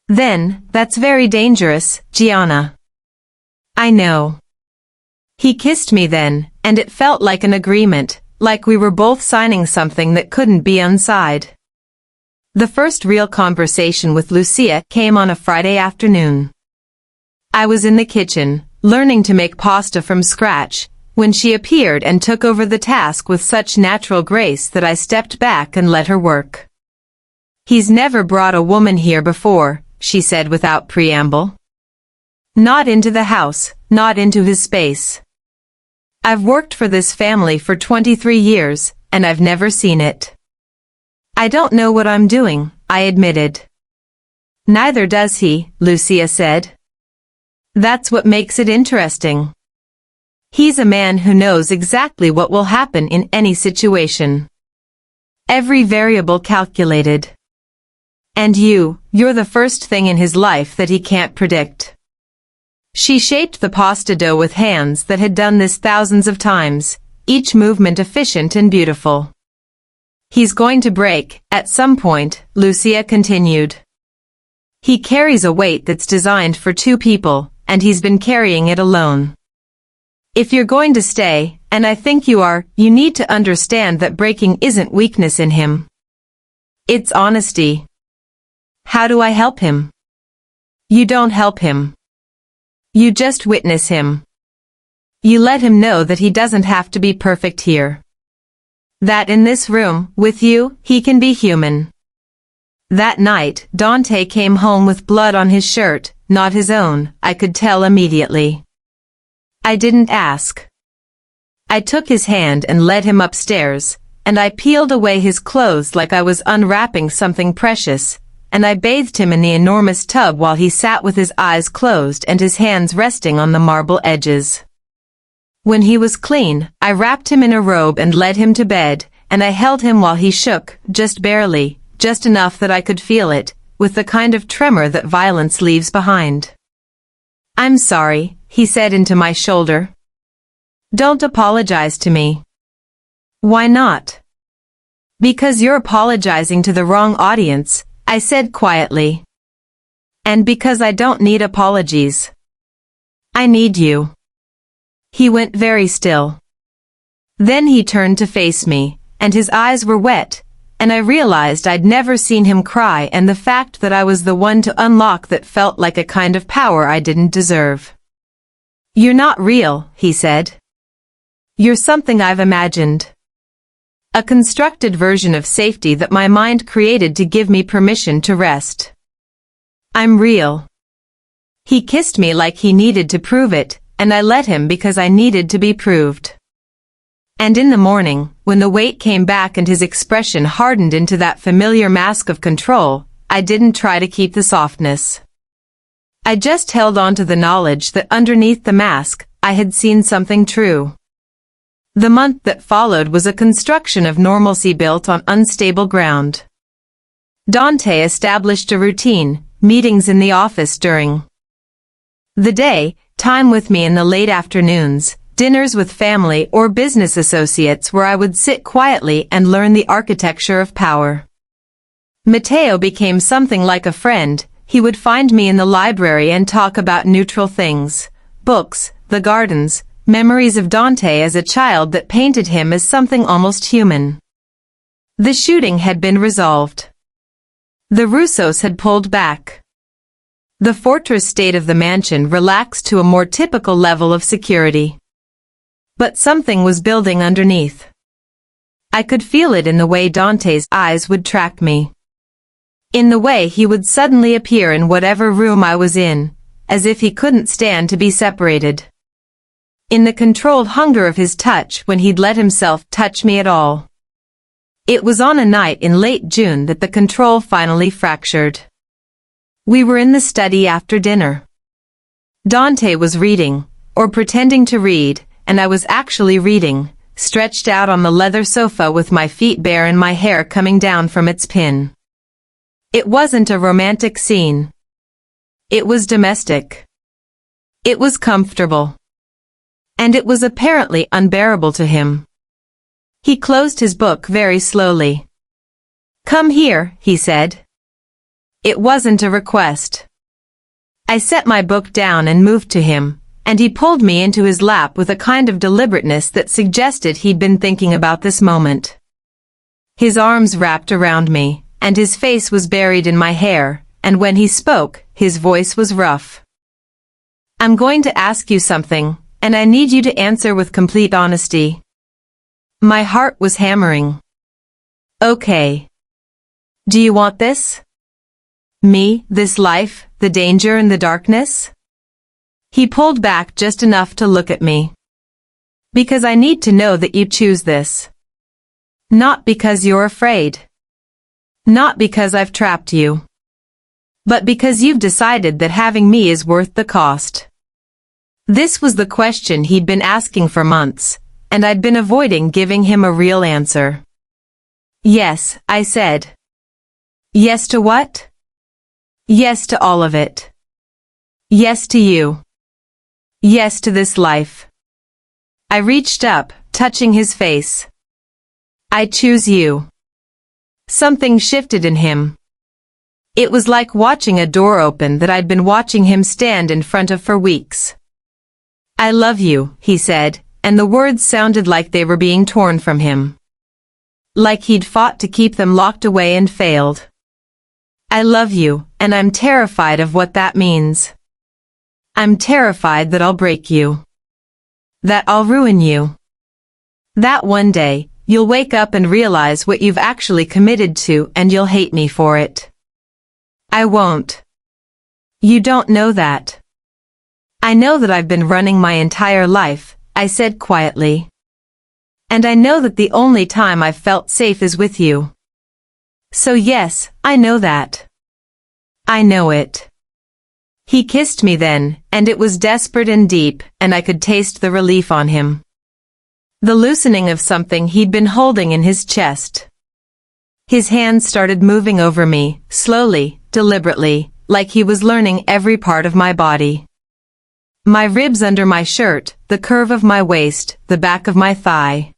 "Then, that's very dangerous, Gianna." "I know." He kissed me then, and it felt like an agreement, like we were both signing something that couldn't be unsigned. The first real conversation with Lucia came on a Friday afternoon. I was in the kitchen, learning to make pasta from scratch, when she appeared and took over the task with such natural grace that I stepped back and let her work. "He's never brought a woman here before," she said without preamble. "Not into the house, not into his space. I've worked for this family for 23 years, and I've never seen it." "I don't know what I'm doing," I admitted. "Neither does he," Lucia said. "That's what makes it interesting. He's a man who knows exactly what will happen in any situation. Every variable calculated. And you're the first thing in his life that he can't predict." She shaped the pasta dough with hands that had done this thousands of times, each movement efficient and beautiful. "He's going to break, at some point," Lucia continued. "He carries a weight that's designed for two people, and he's been carrying it alone. If you're going to stay, and I think you are, you need to understand that breaking isn't weakness in him. It's honesty." "How do I help him?" "You don't help him. You just witness him. You let him know that he doesn't have to be perfect here. That in this room, with you, he can be human." That night, Dante came home with blood on his shirt, not his own, I could tell immediately. I didn't ask. I took his hand and led him upstairs, and I peeled away his clothes like I was unwrapping something precious, and I bathed him in the enormous tub while he sat with his eyes closed and his hands resting on the marble edges. When he was clean, I wrapped him in a robe and led him to bed, and I held him while he shook, just barely, just enough that I could feel it, with the kind of tremor that violence leaves behind. "I'm sorry," he said into my shoulder. "Don't apologize to me." "Why not?" "Because you're apologizing to the wrong audience," I said quietly. "And because I don't need apologies. I need you." He went very still. Then he turned to face me, and his eyes were wet, and I realized I'd never seen him cry, and the fact that I was the one to unlock that felt like a kind of power I didn't deserve. "You're not real," he said. "You're something I've imagined. A constructed version of safety that my mind created to give me permission to rest. I'm real." He kissed me like he needed to prove it, and I let him because I needed to be proved. And in the morning, when the weight came back and his expression hardened into that familiar mask of control, I didn't try to keep the softness. I just held on to the knowledge that underneath the mask, I had seen something true. The month that followed was a construction of normalcy built on unstable ground. Dante established a routine, meetings in the office during the day, time with me in the late afternoons, dinners with family or business associates where I would sit quietly and learn the architecture of power. Matteo became something like a friend. He would find me in the library and talk about neutral things, books, the gardens, memories of Dante as a child that painted him as something almost human. The shooting had been resolved. The Russos had pulled back. The fortress state of the mansion relaxed to a more typical level of security. But something was building underneath. I could feel it in the way Dante's eyes would track me. In the way he would suddenly appear in whatever room I was in, as if he couldn't stand to be separated. In the controlled hunger of his touch when he'd let himself touch me at all. It was on a night in late June that the control finally fractured. We were in the study after dinner. Dante was reading, or pretending to read, and I was actually reading, stretched out on the leather sofa with my feet bare and my hair coming down from its pin. It wasn't a romantic scene. It was domestic. It was comfortable. And it was apparently unbearable to him. He closed his book very slowly. "Come here," he said. It wasn't a request. I set my book down and moved to him, and he pulled me into his lap with a kind of deliberateness that suggested he'd been thinking about this moment. His arms wrapped around me, and his face was buried in my hair, and when he spoke, his voice was rough. "I'm going to ask you something, and I need you to answer with complete honesty." My heart was hammering. "Okay. Do you want this? Me, this life, the danger and the darkness?" He pulled back just enough to look at me. "Because I need to know that you choose this. Not because you're afraid. Not because I've trapped you. But because you've decided that having me is worth the cost." This was the question he'd been asking for months, and I'd been avoiding giving him a real answer. "Yes," I said. "Yes to what?" "Yes to all of it. Yes to you. Yes to this life." I reached up, touching his face. "I choose you." Something shifted in him. It was like watching a door open that I'd been watching him stand in front of for weeks. "I love you," he said, and the words sounded like they were being torn from him. Like he'd fought to keep them locked away and failed. "I love you, and I'm terrified of what that means. I'm terrified that I'll break you. That I'll ruin you. That one day, you'll wake up and realize what you've actually committed to and you'll hate me for it." "I won't. You don't know that." "I know that I've been running my entire life," I said quietly. "And I know that the only time I've felt safe is with you. So yes, I know that. I know it." He kissed me then, and it was desperate and deep, and I could taste the relief on him. The loosening of something he'd been holding in his chest. His hands started moving over me, slowly, deliberately, like he was learning every part of my body. My ribs under my shirt, the curve of my waist, the back of my thigh.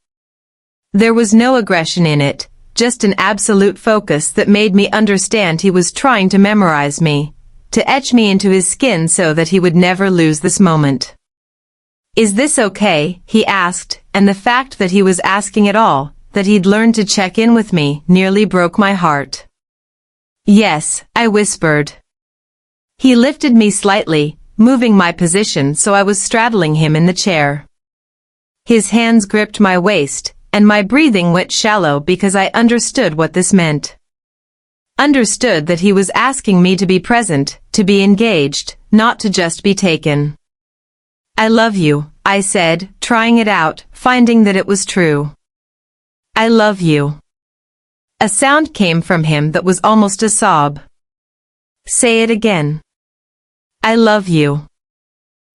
There was no aggression in it, just an absolute focus that made me understand he was trying to memorize me, to etch me into his skin so that he would never lose this moment. "Is this okay?" he asked, and the fact that he was asking at all, that he'd learned to check in with me, nearly broke my heart. "Yes," I whispered. He lifted me slightly, moving my position so I was straddling him in the chair. His hands gripped my waist, and my breathing went shallow because I understood what this meant. Understood that he was asking me to be present, to be engaged, not to just be taken. "I love you," I said, trying it out, finding that it was true. "I love you." A sound came from him that was almost a sob. "Say it again." "I love you."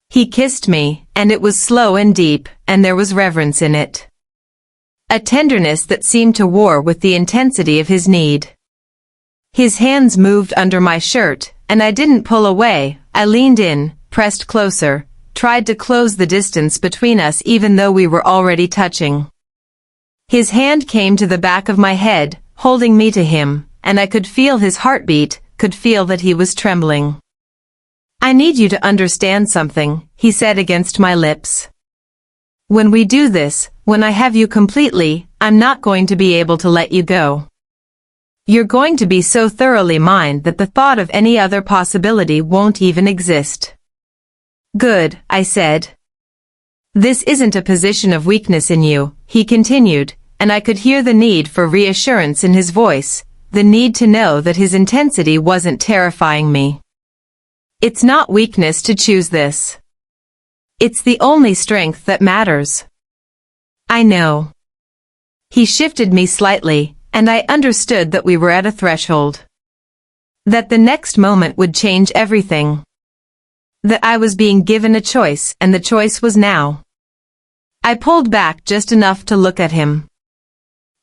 He kissed me, and it was slow and deep, and there was reverence in it. A tenderness that seemed to war with the intensity of his need. His hands moved under my shirt, and I didn't pull away. I leaned in, pressed closer, tried to close the distance between us even though we were already touching. His hand came to the back of my head, holding me to him, and I could feel his heartbeat, could feel that he was trembling. "I need you to understand something," he said against my lips. "When we do this, when I have you completely, I'm not going to be able to let you go. You're going to be so thoroughly mine that the thought of any other possibility won't even exist." "Good," I said. "This isn't a position of weakness in you," he continued, and I could hear the need for reassurance in his voice, the need to know that his intensity wasn't terrifying me. "It's not weakness to choose this. It's the only strength that matters." "I know." He shifted me slightly, and I understood that we were at a threshold. That the next moment would change everything. That I was being given a choice, and the choice was now. I pulled back just enough to look at him.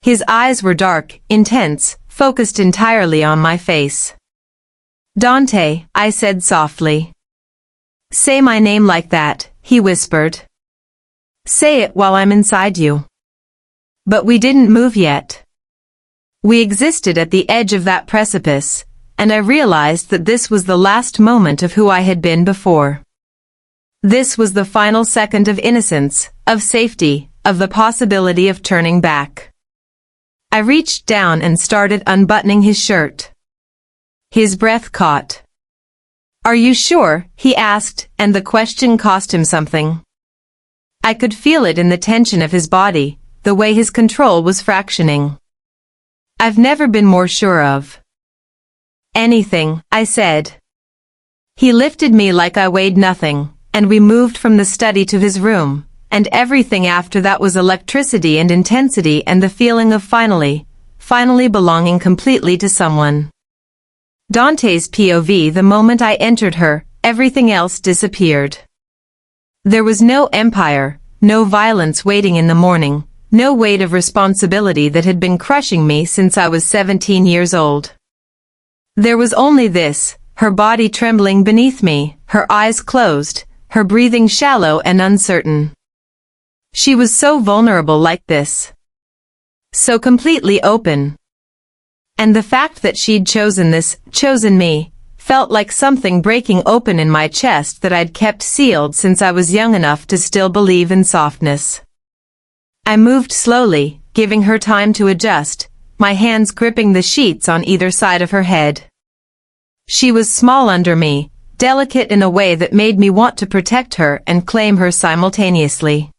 His eyes were dark, intense, focused entirely on my face. "Dante," I said softly. "Say my name like that," he whispered. "Say it while I'm inside you." But we didn't move yet. We existed at the edge of that precipice, and I realized that this was the last moment of who I had been before. This was the final second of innocence, of safety, of the possibility of turning back. I reached down and started unbuttoning his shirt. His breath caught. "Are you sure?" he asked, and the question cost him something. I could feel it in the tension of his body, the way his control was fractioning. "I've never been more sure of anything," I said. He lifted me like I weighed nothing, and we moved from the study to his room, and everything after that was electricity and intensity and the feeling of finally belonging completely to someone. Dante's POV. The moment I entered her, everything else disappeared. There was no empire, no violence waiting in the morning, no weight of responsibility that had been crushing me since I was 17 years old. There was only this, her body trembling beneath me, her eyes closed, her breathing shallow and uncertain. She was so vulnerable like this. So completely open. And the fact that she'd chosen me, felt like something breaking open in my chest that I'd kept sealed since I was young enough to still believe in softness. I moved slowly, giving her time to adjust, my hands gripping the sheets on either side of her head. She was small under me, delicate in a way that made me want to protect her and claim her simultaneously.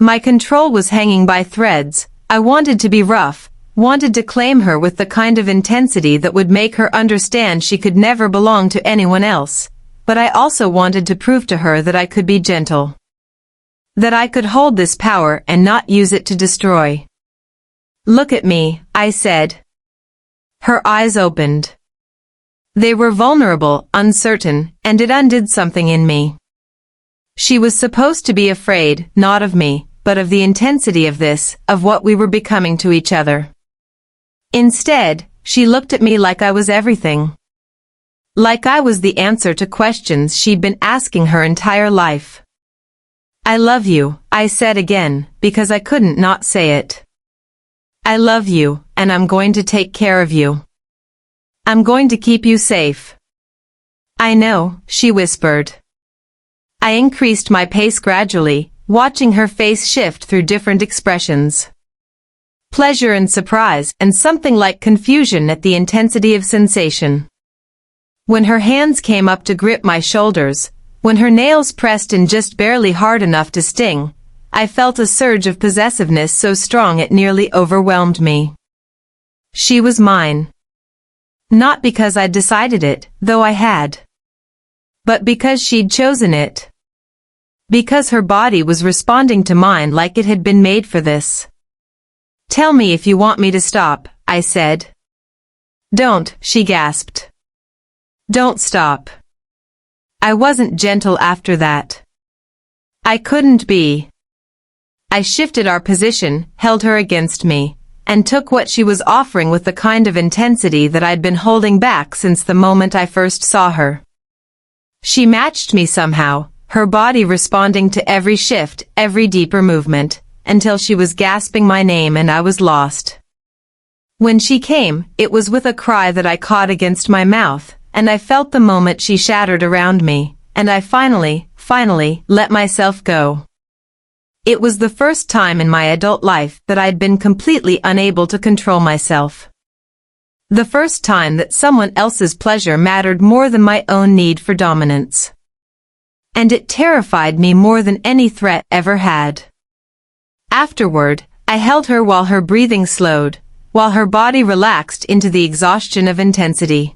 My control was hanging by threads. I wanted to be rough, wanted to claim her with the kind of intensity that would make her understand she could never belong to anyone else, but I also wanted to prove to her that I could be gentle. That I could hold this power and not use it to destroy. "Look at me," I said. Her eyes opened. They were vulnerable, uncertain, and it undid something in me. She was supposed to be afraid, not of me, but of the intensity of this, of what we were becoming to each other. Instead, she looked at me like I was everything. Like I was the answer to questions she'd been asking her entire life. "I love you," I said again, because I couldn't not say it. "I love you, and I'm going to take care of you. I'm going to keep you safe." "I know," she whispered. I increased my pace gradually, watching her face shift through different expressions. Pleasure and surprise, and something like confusion at the intensity of sensation. When her hands came up to grip my shoulders, when her nails pressed in just barely hard enough to sting, I felt a surge of possessiveness so strong it nearly overwhelmed me. She was mine. Not because I'd decided it, though I had. But because she'd chosen it. Because her body was responding to mine like it had been made for this. "Tell me if you want me to stop," I said. "Don't," she gasped. "Don't stop." I wasn't gentle after that. I couldn't be. I shifted our position, held her against me, and took what she was offering with the kind of intensity that I'd been holding back since the moment I first saw her. She matched me somehow, her body responding to every shift, every deeper movement, until she was gasping my name and I was lost. When she came, it was with a cry that I caught against my mouth, and I felt the moment she shattered around me, and I finally let myself go. It was the first time in my adult life that I'd been completely unable to control myself. The first time that someone else's pleasure mattered more than my own need for dominance. And it terrified me more than any threat ever had. Afterward, I held her while her breathing slowed, while her body relaxed into the exhaustion of intensity.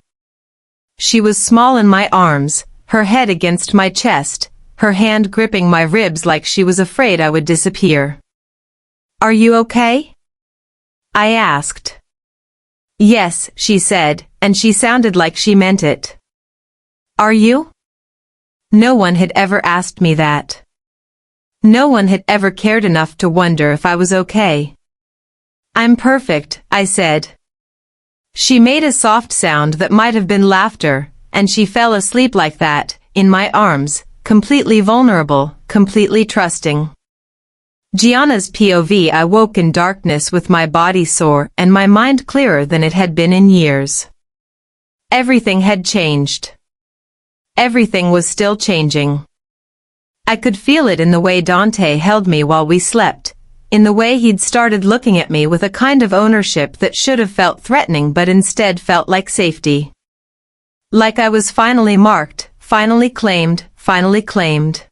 She was small in my arms, her head against my chest, her hand gripping my ribs like she was afraid I would disappear. "Are you okay?" I asked. "Yes," she said, and she sounded like she meant it. "Are you?" No one had ever asked me that. No one had ever cared enough to wonder if I was okay. "I'm perfect," I said. She made a soft sound that might have been laughter, and she fell asleep like that, in my arms, completely vulnerable, completely trusting. Gianna's POV. I woke in darkness with my body sore and my mind clearer than it had been in years. Everything had changed. Everything was still changing. I could feel it in the way Dante held me while we slept, in the way he'd started looking at me with a kind of ownership that should have felt threatening but instead felt like safety. Like I was finally marked, finally claimed, finally claimed.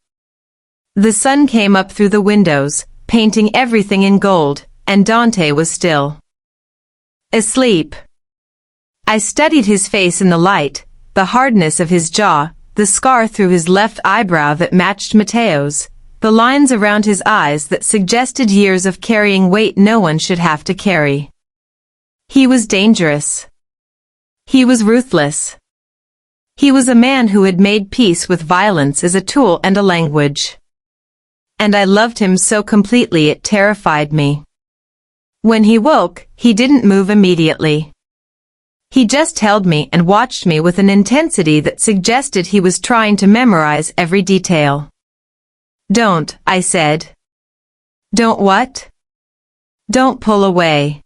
The sun came up through the windows, painting everything in gold, and Dante was still asleep. I studied his face in the light, the hardness of his jaw, the scar through his left eyebrow that matched Matteo's, the lines around his eyes that suggested years of carrying weight no one should have to carry. He was dangerous. He was ruthless. He was a man who had made peace with violence as a tool and a language. And I loved him so completely it terrified me. When he woke, he didn't move immediately. He just held me and watched me with an intensity that suggested he was trying to memorize every detail. "Don't," I said. "Don't what?" "Don't pull away.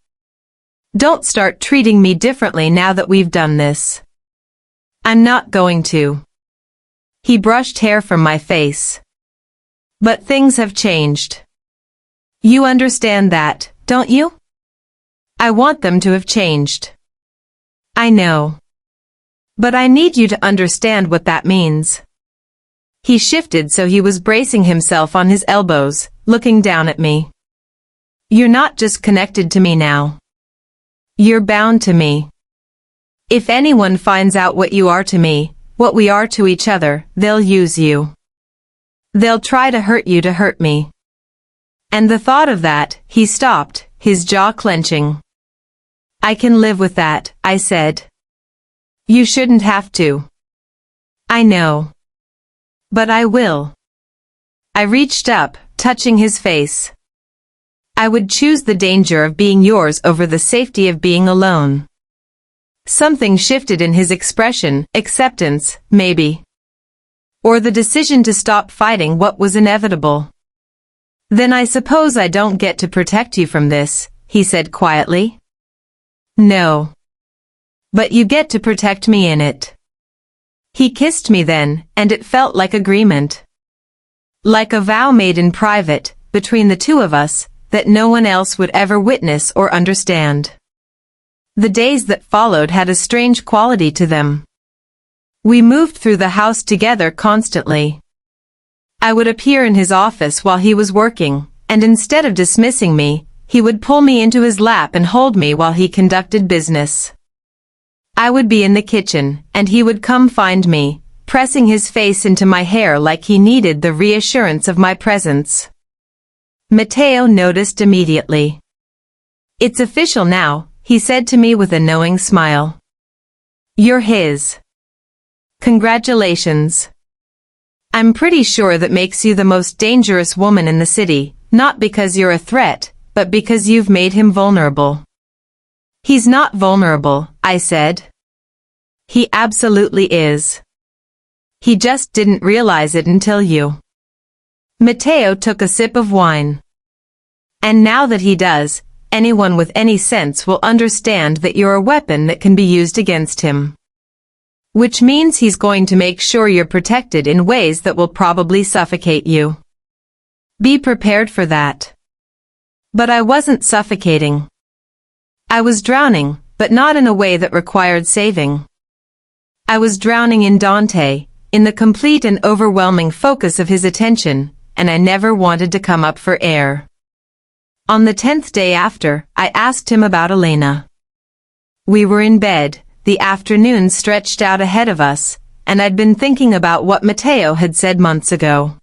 Don't start treating me differently now that we've done this." "I'm not going to." He brushed hair from my face. "But things have changed. You understand that, don't you?" "I want them to have changed." "I know. But I need you to understand what that means." He shifted so he was bracing himself on his elbows, looking down at me. "You're not just connected to me now. You're bound to me. If anyone finds out what you are to me, what we are to each other, they'll use you. They'll try to hurt me." And the thought of that, he stopped, his jaw clenching. "I can live with that," I said. "You shouldn't have to." "I know. But I will." I reached up, touching his face. "I would choose the danger of being yours over the safety of being alone." Something shifted in his expression, acceptance, maybe. Or the decision to stop fighting what was inevitable. "Then I suppose I don't get to protect you from this," he said quietly. "No. But you get to protect me in it." He kissed me then, and it felt like agreement. Like a vow made in private, between the two of us, that no one else would ever witness or understand. The days that followed had a strange quality to them. We moved through the house together constantly. I would appear in his office while he was working, and instead of dismissing me, he would pull me into his lap and hold me while he conducted business. I would be in the kitchen, and he would come find me, pressing his face into my hair like he needed the reassurance of my presence. Matteo noticed immediately. "It's official now," he said to me with a knowing smile. "You're his. Congratulations. I'm pretty sure that makes you the most dangerous woman in the city, not because you're a threat, but because you've made him vulnerable." He's not vulnerable, I said. He absolutely is. He just didn't realize it until you. Matteo took a sip of wine. And now that he does, anyone with any sense will understand that you're a weapon that can be used against him. Which means he's going to make sure you're protected in ways that will probably suffocate you. Be prepared for that. But I wasn't suffocating. I was drowning, but not in a way that required saving. I was drowning in Dante, in the complete and overwhelming focus of his attention, and I never wanted to come up for air. On the 10th day after, I asked him about Elena. We were in bed, the afternoon stretched out ahead of us, and I'd been thinking about what Matteo had said months ago.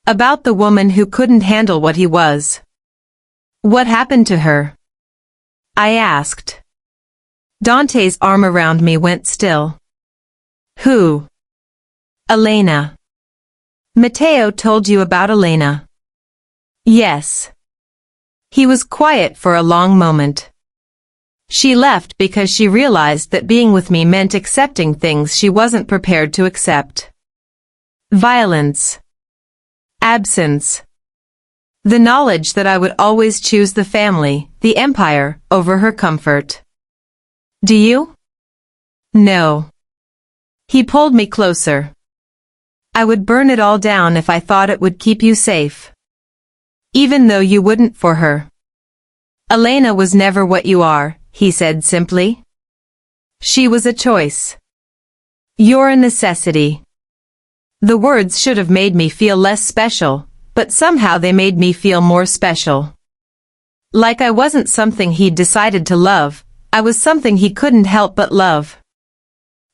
About the woman who couldn't handle what he was. What happened to her? I asked. Dante's arm around me went still. Who? Elena. Matteo told you about Elena. Yes. He was quiet for a long moment. She left because she realized that being with me meant accepting things she wasn't prepared to accept. Violence. Absence. The knowledge that I would always choose the family, the empire, over her comfort. Do you? No. He pulled me closer. I would burn it all down if I thought it would keep you safe. Even though you wouldn't for her. Elena was never what you are, he said simply. She was a choice. You're a necessity. The words should have made me feel less special, but somehow they made me feel more special. Like I wasn't something he'd decided to love, I was something he couldn't help but love.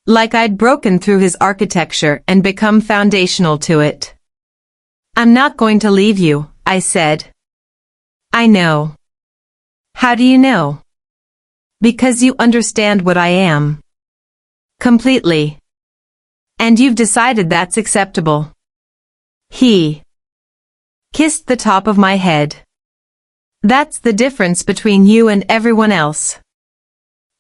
Like I'd broken through his architecture and become foundational to it. I'm not going to leave you, I said. I know. How do you know? Because you understand what I am. Completely. And you've decided that's acceptable. He kissed the top of my head. That's the difference between you and everyone else.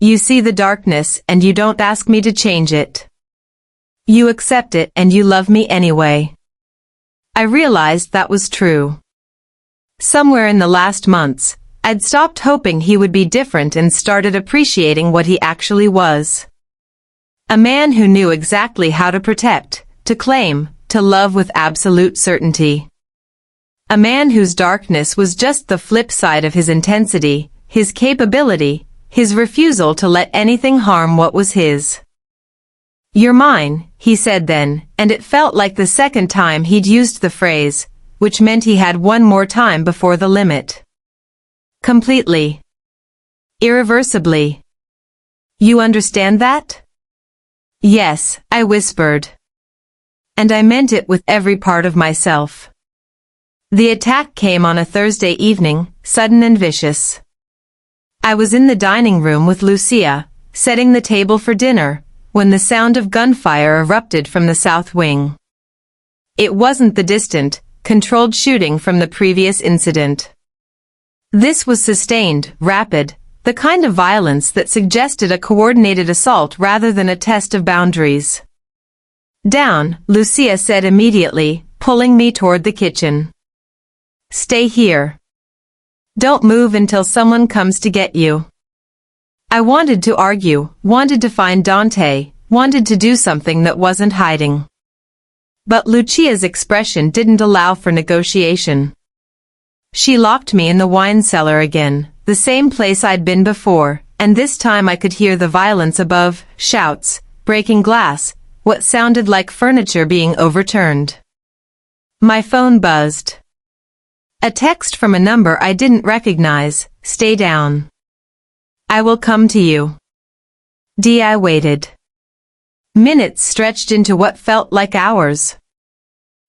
You see the darkness and you don't ask me to change it. You accept it and you love me anyway. I realized that was true. Somewhere in the last months, I'd stopped hoping he would be different and started appreciating what he actually was. A man who knew exactly how to protect, to claim, to love with absolute certainty. A man whose darkness was just the flip side of his intensity, his capability, his refusal to let anything harm what was his. You're mine, he said then, and it felt like the second time he'd used the phrase, which meant he had one more time before the limit. Completely. Irreversibly. You understand that? Yes, I whispered. And I meant it with every part of myself. The attack came on a Thursday evening, sudden and vicious. I was in the dining room with Lucia, setting the table for dinner, when the sound of gunfire erupted from the south wing. It wasn't the distant, controlled shooting from the previous incident. This was sustained, rapid, the kind of violence that suggested a coordinated assault rather than a test of boundaries. Down, Lucia said immediately, pulling me toward the kitchen. Stay here. Don't move until someone comes to get you. I wanted to argue, wanted to find Dante, wanted to do something that wasn't hiding. But Lucia's expression didn't allow for negotiation. She locked me in the wine cellar again, the same place I'd been before, and this time I could hear the violence above, shouts, breaking glass, what sounded like furniture being overturned. My phone buzzed. A text from a number I didn't recognize, stay down. I will come to you. I waited. Minutes stretched into what felt like hours.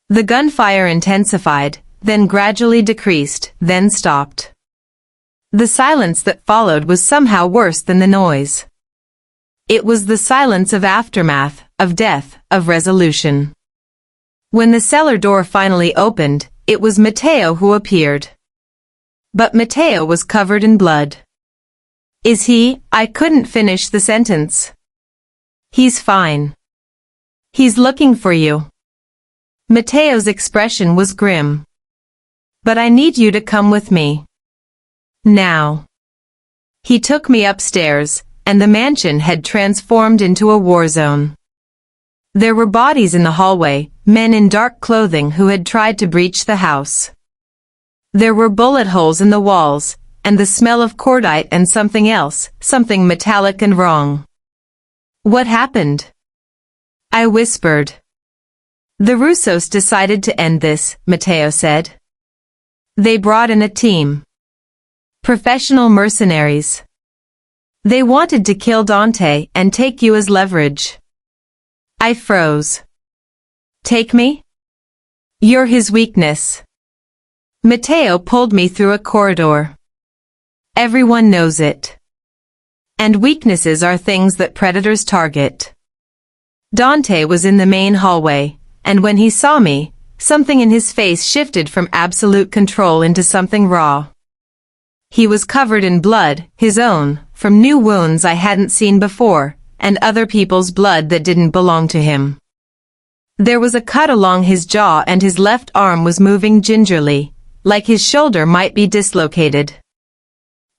The gunfire intensified, then gradually decreased, then stopped. The silence that followed was somehow worse than the noise. It was the silence of aftermath, of death, of resolution. When the cellar door finally opened, it was Matteo who appeared. But Matteo was covered in blood. Is he? I couldn't finish the sentence. He's fine. He's looking for you. Mateo's expression was grim. But I need you to come with me. Now. He took me upstairs, and the mansion had transformed into a war zone. There were bodies in the hallway, men in dark clothing who had tried to breach the house. There were bullet holes in the walls, and the smell of cordite and something else, something metallic and wrong. What happened? I whispered. The Russos decided to end this, Mateo said. They brought in a team. Professional mercenaries. They wanted to kill Dante and take you as leverage. I froze. Take me? You're his weakness. Mateo pulled me through a corridor. Everyone knows it. And weaknesses are things that predators target. Dante was in the main hallway, and when he saw me, something in his face shifted from absolute control into something raw. He was covered in blood, his own, from new wounds I hadn't seen before, and other people's blood that didn't belong to him. There was a cut along his jaw and his left arm was moving gingerly, like his shoulder might be dislocated.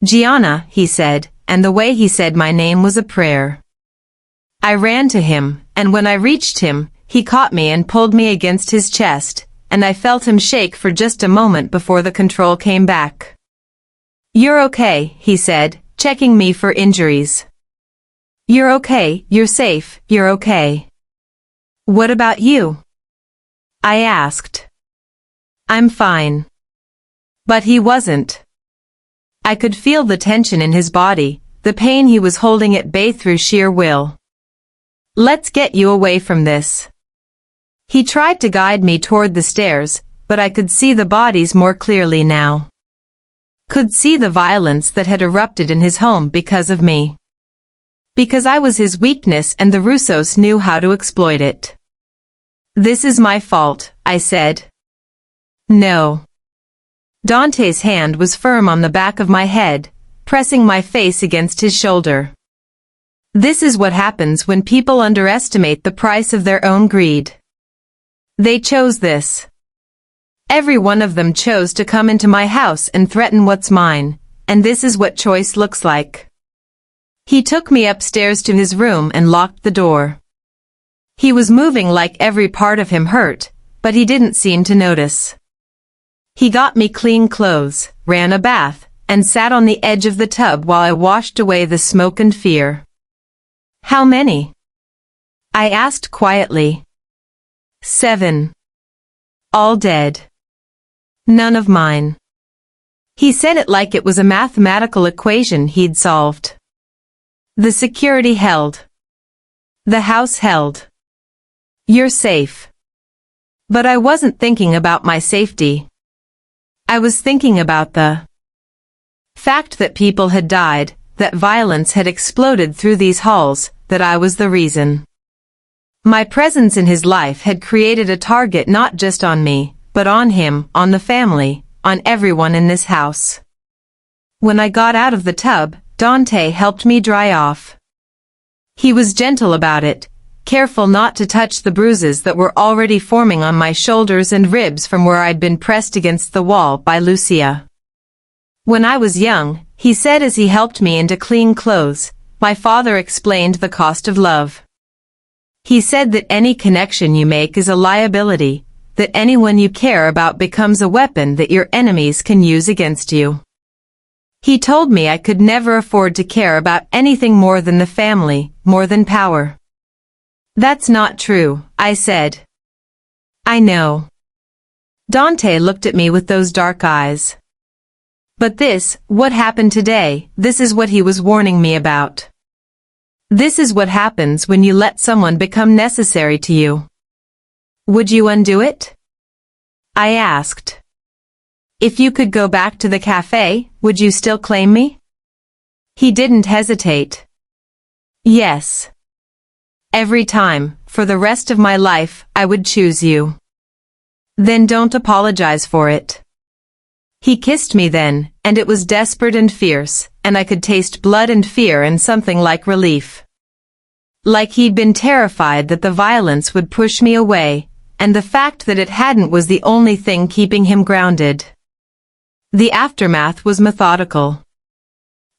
Gianna, he said, and the way he said my name was a prayer. I ran to him, and when I reached him, he caught me and pulled me against his chest, and I felt him shake for just a moment before the control came back. You're okay, he said, checking me for injuries. You're okay, you're safe, you're okay. What about you? I asked. I'm fine. But he wasn't. I could feel the tension in his body, the pain he was holding at bay through sheer will. Let's get you away from this. He tried to guide me toward the stairs, but I could see the bodies more clearly now. Could see the violence that had erupted in his home because of me. Because I was his weakness and the Russos knew how to exploit it. This is my fault, I said. No. Dante's hand was firm on the back of my head, pressing my face against his shoulder. This is what happens when people underestimate the price of their own greed. They chose this. Every one of them chose to come into my house and threaten what's mine, and this is what choice looks like. He took me upstairs to his room and locked the door. He was moving like every part of him hurt, but he didn't seem to notice. He got me clean clothes, ran a bath, and sat on the edge of the tub while I washed away the smoke and fear. How many? I asked quietly. 7. All dead. None of mine. He said it like it was a mathematical equation he'd solved. The security held. The house held. You're safe. But I wasn't thinking about my safety. I was thinking about the fact that people had died, that violence had exploded through these halls, that I was the reason. My presence in his life had created a target not just on me, but on him, on the family, on everyone in this house. When I got out of the tub, Dante helped me dry off. He was gentle about it, careful not to touch the bruises that were already forming on my shoulders and ribs from where I'd been pressed against the wall by Lucia. When I was young, he said as he helped me into clean clothes, my father explained the cost of love. He said that any connection you make is a liability, that anyone you care about becomes a weapon that your enemies can use against you. He told me I could never afford to care about anything more than the family, more than power. That's not true, I said. I know. Dante looked at me with those dark eyes. But this, what happened today, this is what he was warning me about. This is what happens when you let someone become necessary to you. Would you undo it? I asked. If you could go back to the cafe, would you still claim me? He didn't hesitate. Yes. Every time, for the rest of my life, I would choose you. Then don't apologize for it. He kissed me then, and it was desperate and fierce, and I could taste blood and fear and something like relief. Like he'd been terrified that the violence would push me away, and the fact that it hadn't was the only thing keeping him grounded. The aftermath was methodical.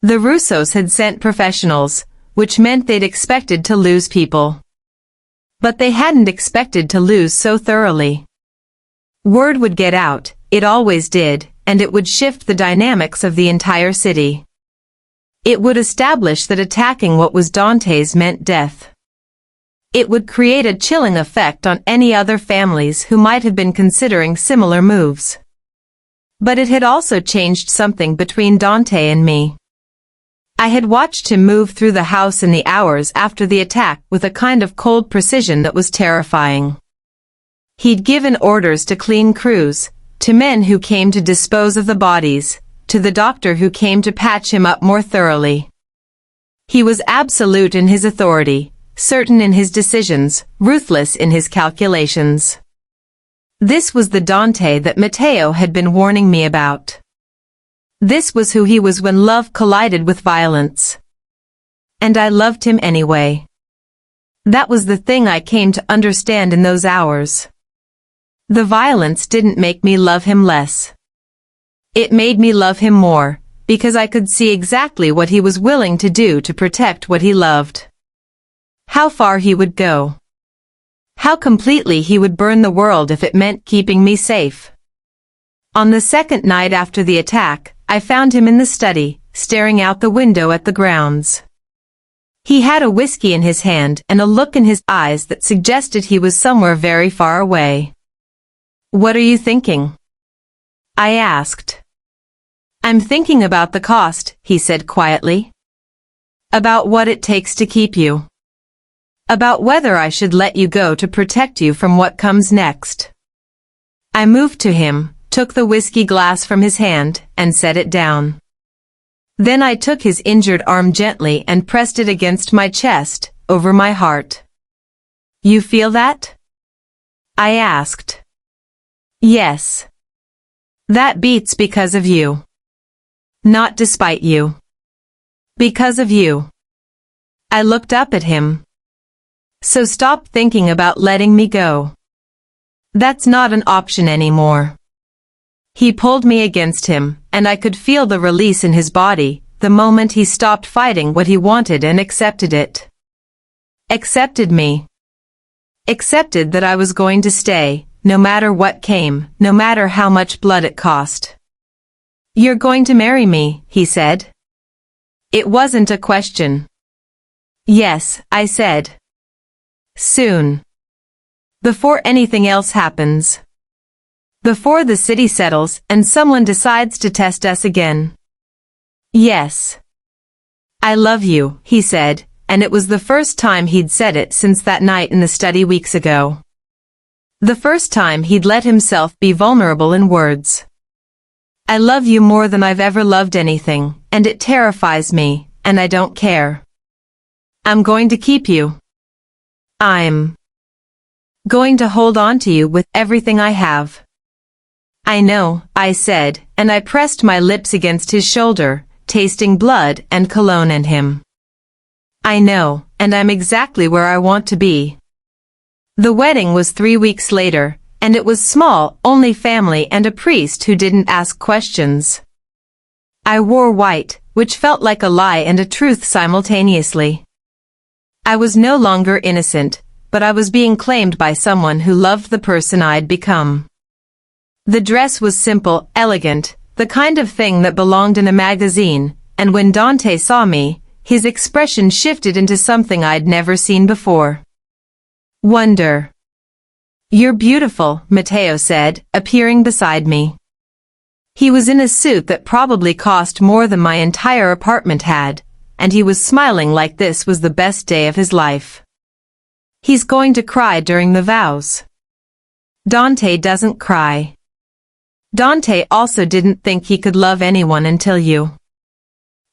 The Russos had sent professionals, which meant they'd expected to lose people. But they hadn't expected to lose so thoroughly. Word would get out, it always did, and it would shift the dynamics of the entire city. It would establish that attacking what was Dante's meant death. It would create a chilling effect on any other families who might have been considering similar moves. But it had also changed something between Dante and me. I had watched him move through the house in the hours after the attack with a kind of cold precision that was terrifying. He'd given orders to clean crews, to men who came to dispose of the bodies, to the doctor who came to patch him up more thoroughly. He was absolute in his authority, certain in his decisions, ruthless in his calculations. This was the Dante that Matteo had been warning me about. This was who he was when love collided with violence. And I loved him anyway. That was the thing I came to understand in those hours. The violence didn't make me love him less. It made me love him more, because I could see exactly what he was willing to do to protect what he loved. How far he would go. How completely he would burn the world if it meant keeping me safe. On the second night after the attack, I found him in the study, staring out the window at the grounds. He had a whiskey in his hand and a look in his eyes that suggested he was somewhere very far away. "What are you thinking?" I asked. "I'm thinking about the cost," he said quietly. "About what it takes to keep you. About whether I should let you go to protect you from what comes next." I moved to him, took the whiskey glass from his hand, and set it down. Then I took his injured arm gently and pressed it against my chest, over my heart. "You feel that?" I asked. "Yes. That beats because of you. Not despite you. Because of you." I looked up at him. "So stop thinking about letting me go. That's not an option anymore." He pulled me against him, and I could feel the release in his body, the moment he stopped fighting what he wanted and accepted it. Accepted me. Accepted that I was going to stay, no matter what came, no matter how much blood it cost. "You're going to marry me," he said. It wasn't a question. "Yes," I said. "Soon. Before anything else happens. Before the city settles and someone decides to test us again." "Yes. I love you," he said, and it was the first time he'd said it since that night in the study weeks ago. The first time he'd let himself be vulnerable in words. "I love you more than I've ever loved anything, and it terrifies me, and I don't care. I'm going to keep you. I'm going to hold on to you with everything I have." "I know," I said, and I pressed my lips against his shoulder, tasting blood and cologne in him. "I know, and I'm exactly where I want to be." The wedding was 3 weeks later, and it was small, only family and a priest who didn't ask questions. I wore white, which felt like a lie and a truth simultaneously. I was no longer innocent, but I was being claimed by someone who loved the person I'd become. The dress was simple, elegant, the kind of thing that belonged in a magazine, and when Dante saw me, his expression shifted into something I'd never seen before. Wonder. "You're beautiful," Matteo said, appearing beside me. He was in a suit that probably cost more than my entire apartment had, and he was smiling like this was the best day of his life. "He's going to cry during the vows." Dante doesn't cry. Dante also didn't think he could love anyone until you.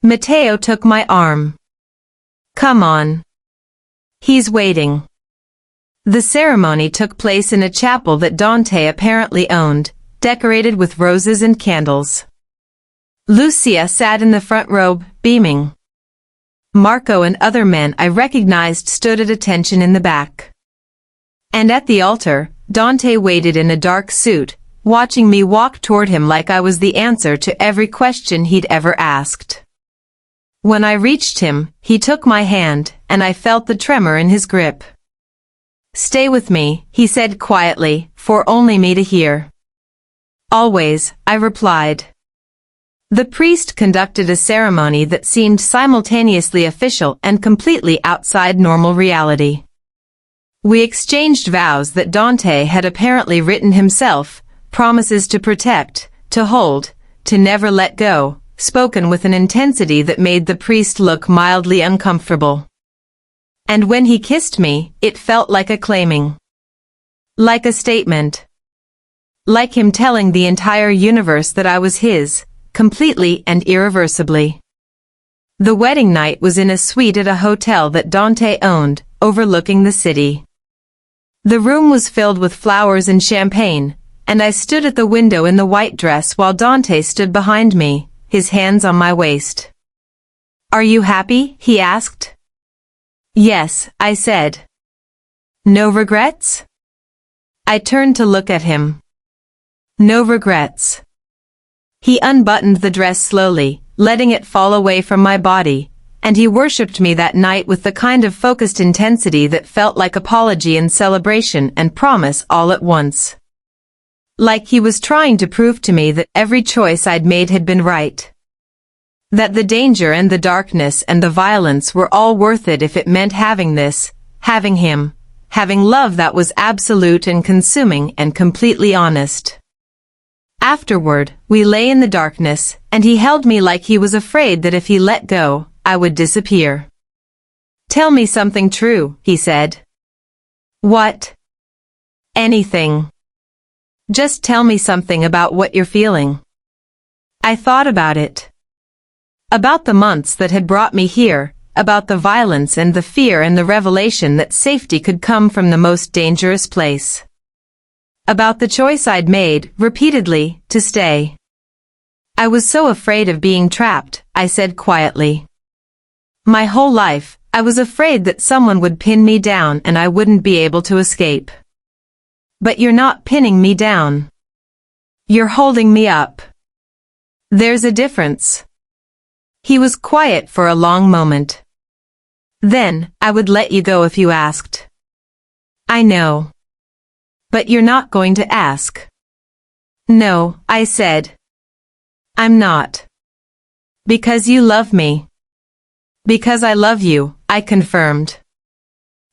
Matteo took my arm. "Come on. He's waiting." The ceremony took place in a chapel that Dante apparently owned, decorated with roses and candles. Lucia sat in the front row, beaming. Marco and other men I recognized stood at attention in the back. And at the altar, Dante waited in a dark suit, watching me walk toward him like I was the answer to every question he'd ever asked. When I reached him, he took my hand, and I felt the tremor in his grip. "Stay with me," he said quietly, for only me to hear. "Always," I replied. The priest conducted a ceremony that seemed simultaneously official and completely outside normal reality. We exchanged vows that Dante had apparently written himself, promises to protect, to hold, to never let go, spoken with an intensity that made the priest look mildly uncomfortable. And when he kissed me, it felt like a claiming. Like a statement. Like him telling the entire universe that I was his, completely and irreversibly. The wedding night was in a suite at a hotel that Dante owned, overlooking the city. The room was filled with flowers and champagne, and I stood at the window in the white dress while Dante stood behind me, his hands on my waist. "Are you happy?" he asked. "Yes," I said. "No regrets?" I turned to look at him. "No regrets." He unbuttoned the dress slowly, letting it fall away from my body, and he worshipped me that night with the kind of focused intensity that felt like apology and celebration and promise all at once. Like he was trying to prove to me that every choice I'd made had been right. That the danger and the darkness and the violence were all worth it if it meant having this, having him, having love that was absolute and consuming and completely honest. Afterward, we lay in the darkness, and he held me like he was afraid that if he let go, I would disappear. "Tell me something true," he said. "What?" "Anything. Just tell me something about what you're feeling." I thought about it. About the months that had brought me here, about the violence and the fear and the revelation that safety could come from the most dangerous place. About the choice I'd made, repeatedly, to stay. "I was so afraid of being trapped," I said quietly. "My whole life, I was afraid that someone would pin me down and I wouldn't be able to escape. But you're not pinning me down. You're holding me up. There's a difference." He was quiet for a long moment. "Then, I would let you go if you asked." "I know. But you're not going to ask." "No," I said. "I'm not." "Because you love me." "Because I love you," I confirmed.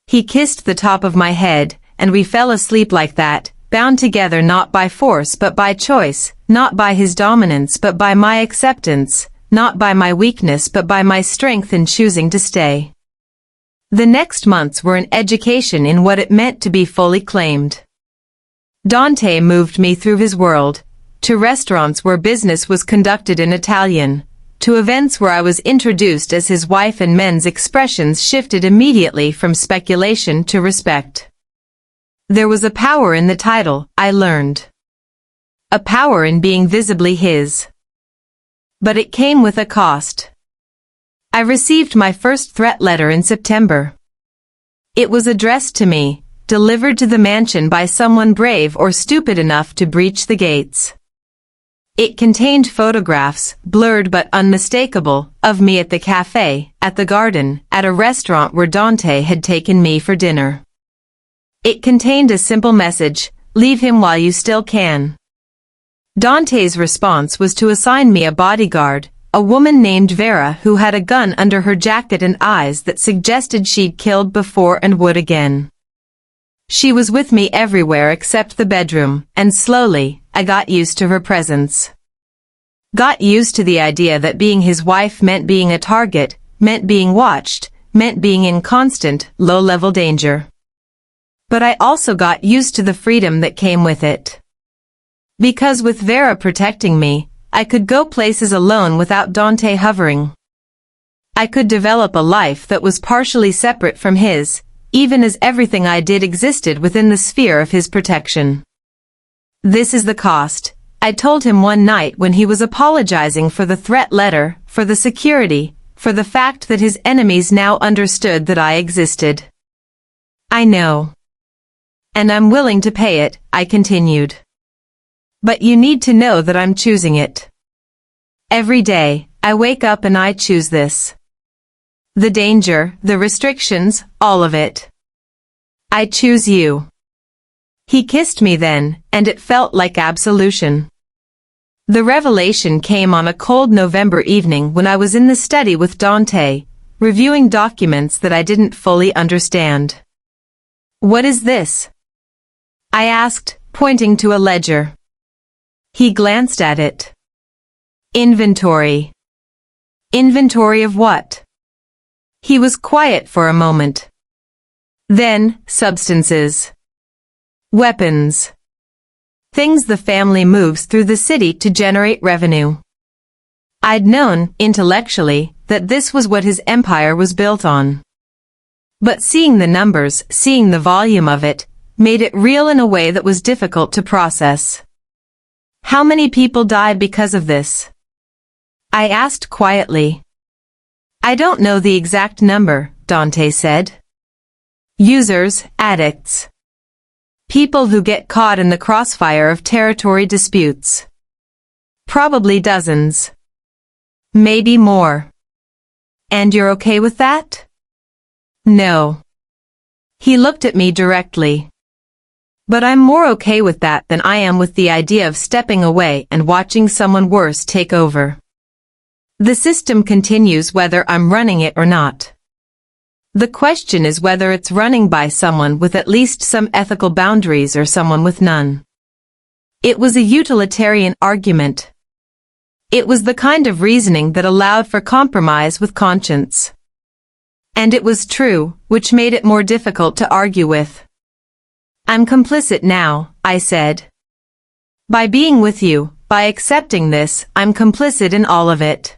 He kissed the top of my head, and we fell asleep like that, bound together not by force but by choice, not by his dominance but by my acceptance, not by my weakness but by my strength in choosing to stay. The next months were an education in what it meant to be fully claimed. Dante moved me through his world, to restaurants where business was conducted in Italian, to events where I was introduced as his wife and men's expressions shifted immediately from speculation to respect. There was a power in the title, I learned. A power in being visibly his. But it came with a cost. I received my first threat letter in September. It was addressed to me, delivered to the mansion by someone brave or stupid enough to breach the gates. It contained photographs, blurred but unmistakable, of me at the cafe, at the garden, at a restaurant where Dante had taken me for dinner. It contained a simple message: leave him while you still can. Dante's response was to assign me a bodyguard, a woman named Vera who had a gun under her jacket and eyes that suggested she'd killed before and would again. She was with me everywhere except the bedroom, and slowly, I got used to her presence. Got used to the idea that being his wife meant being a target, meant being watched, meant being in constant, low-level danger. But I also got used to the freedom that came with it. Because with Vera protecting me, I could go places alone without Dante hovering. I could develop a life that was partially separate from his, even as everything I did existed within the sphere of his protection. This is the cost, I told him one night when he was apologizing for the threat letter, for the security, for the fact that his enemies now understood that I existed. I know. And I'm willing to pay it, I continued. But you need to know that I'm choosing it. Every day, I wake up and I choose this. The danger, the restrictions, all of it. I choose you. He kissed me then, and it felt like absolution. The revelation came on a cold November evening when I was in the study with Dante, reviewing documents that I didn't fully understand. What is this? I asked, pointing to a ledger. He glanced at it. Inventory. Inventory of what? He was quiet for a moment. Then, substances. Weapons. Things the family moves through the city to generate revenue. I'd known, intellectually, that this was what his empire was built on. But seeing the numbers, seeing the volume of it, made it real in a way that was difficult to process. How many people died because of this? I asked quietly. I don't know the exact number, Dante said. Users, addicts. People who get caught in the crossfire of territory disputes. Probably dozens. Maybe more. And you're okay with that? No. He looked at me directly. But I'm more okay with that than I am with the idea of stepping away and watching someone worse take over. The system continues whether I'm running it or not. The question is whether it's running by someone with at least some ethical boundaries or someone with none. It was a utilitarian argument. It was the kind of reasoning that allowed for compromise with conscience. And it was true, which made it more difficult to argue with. I'm complicit now, I said. By being with you, by accepting this, I'm complicit in all of it.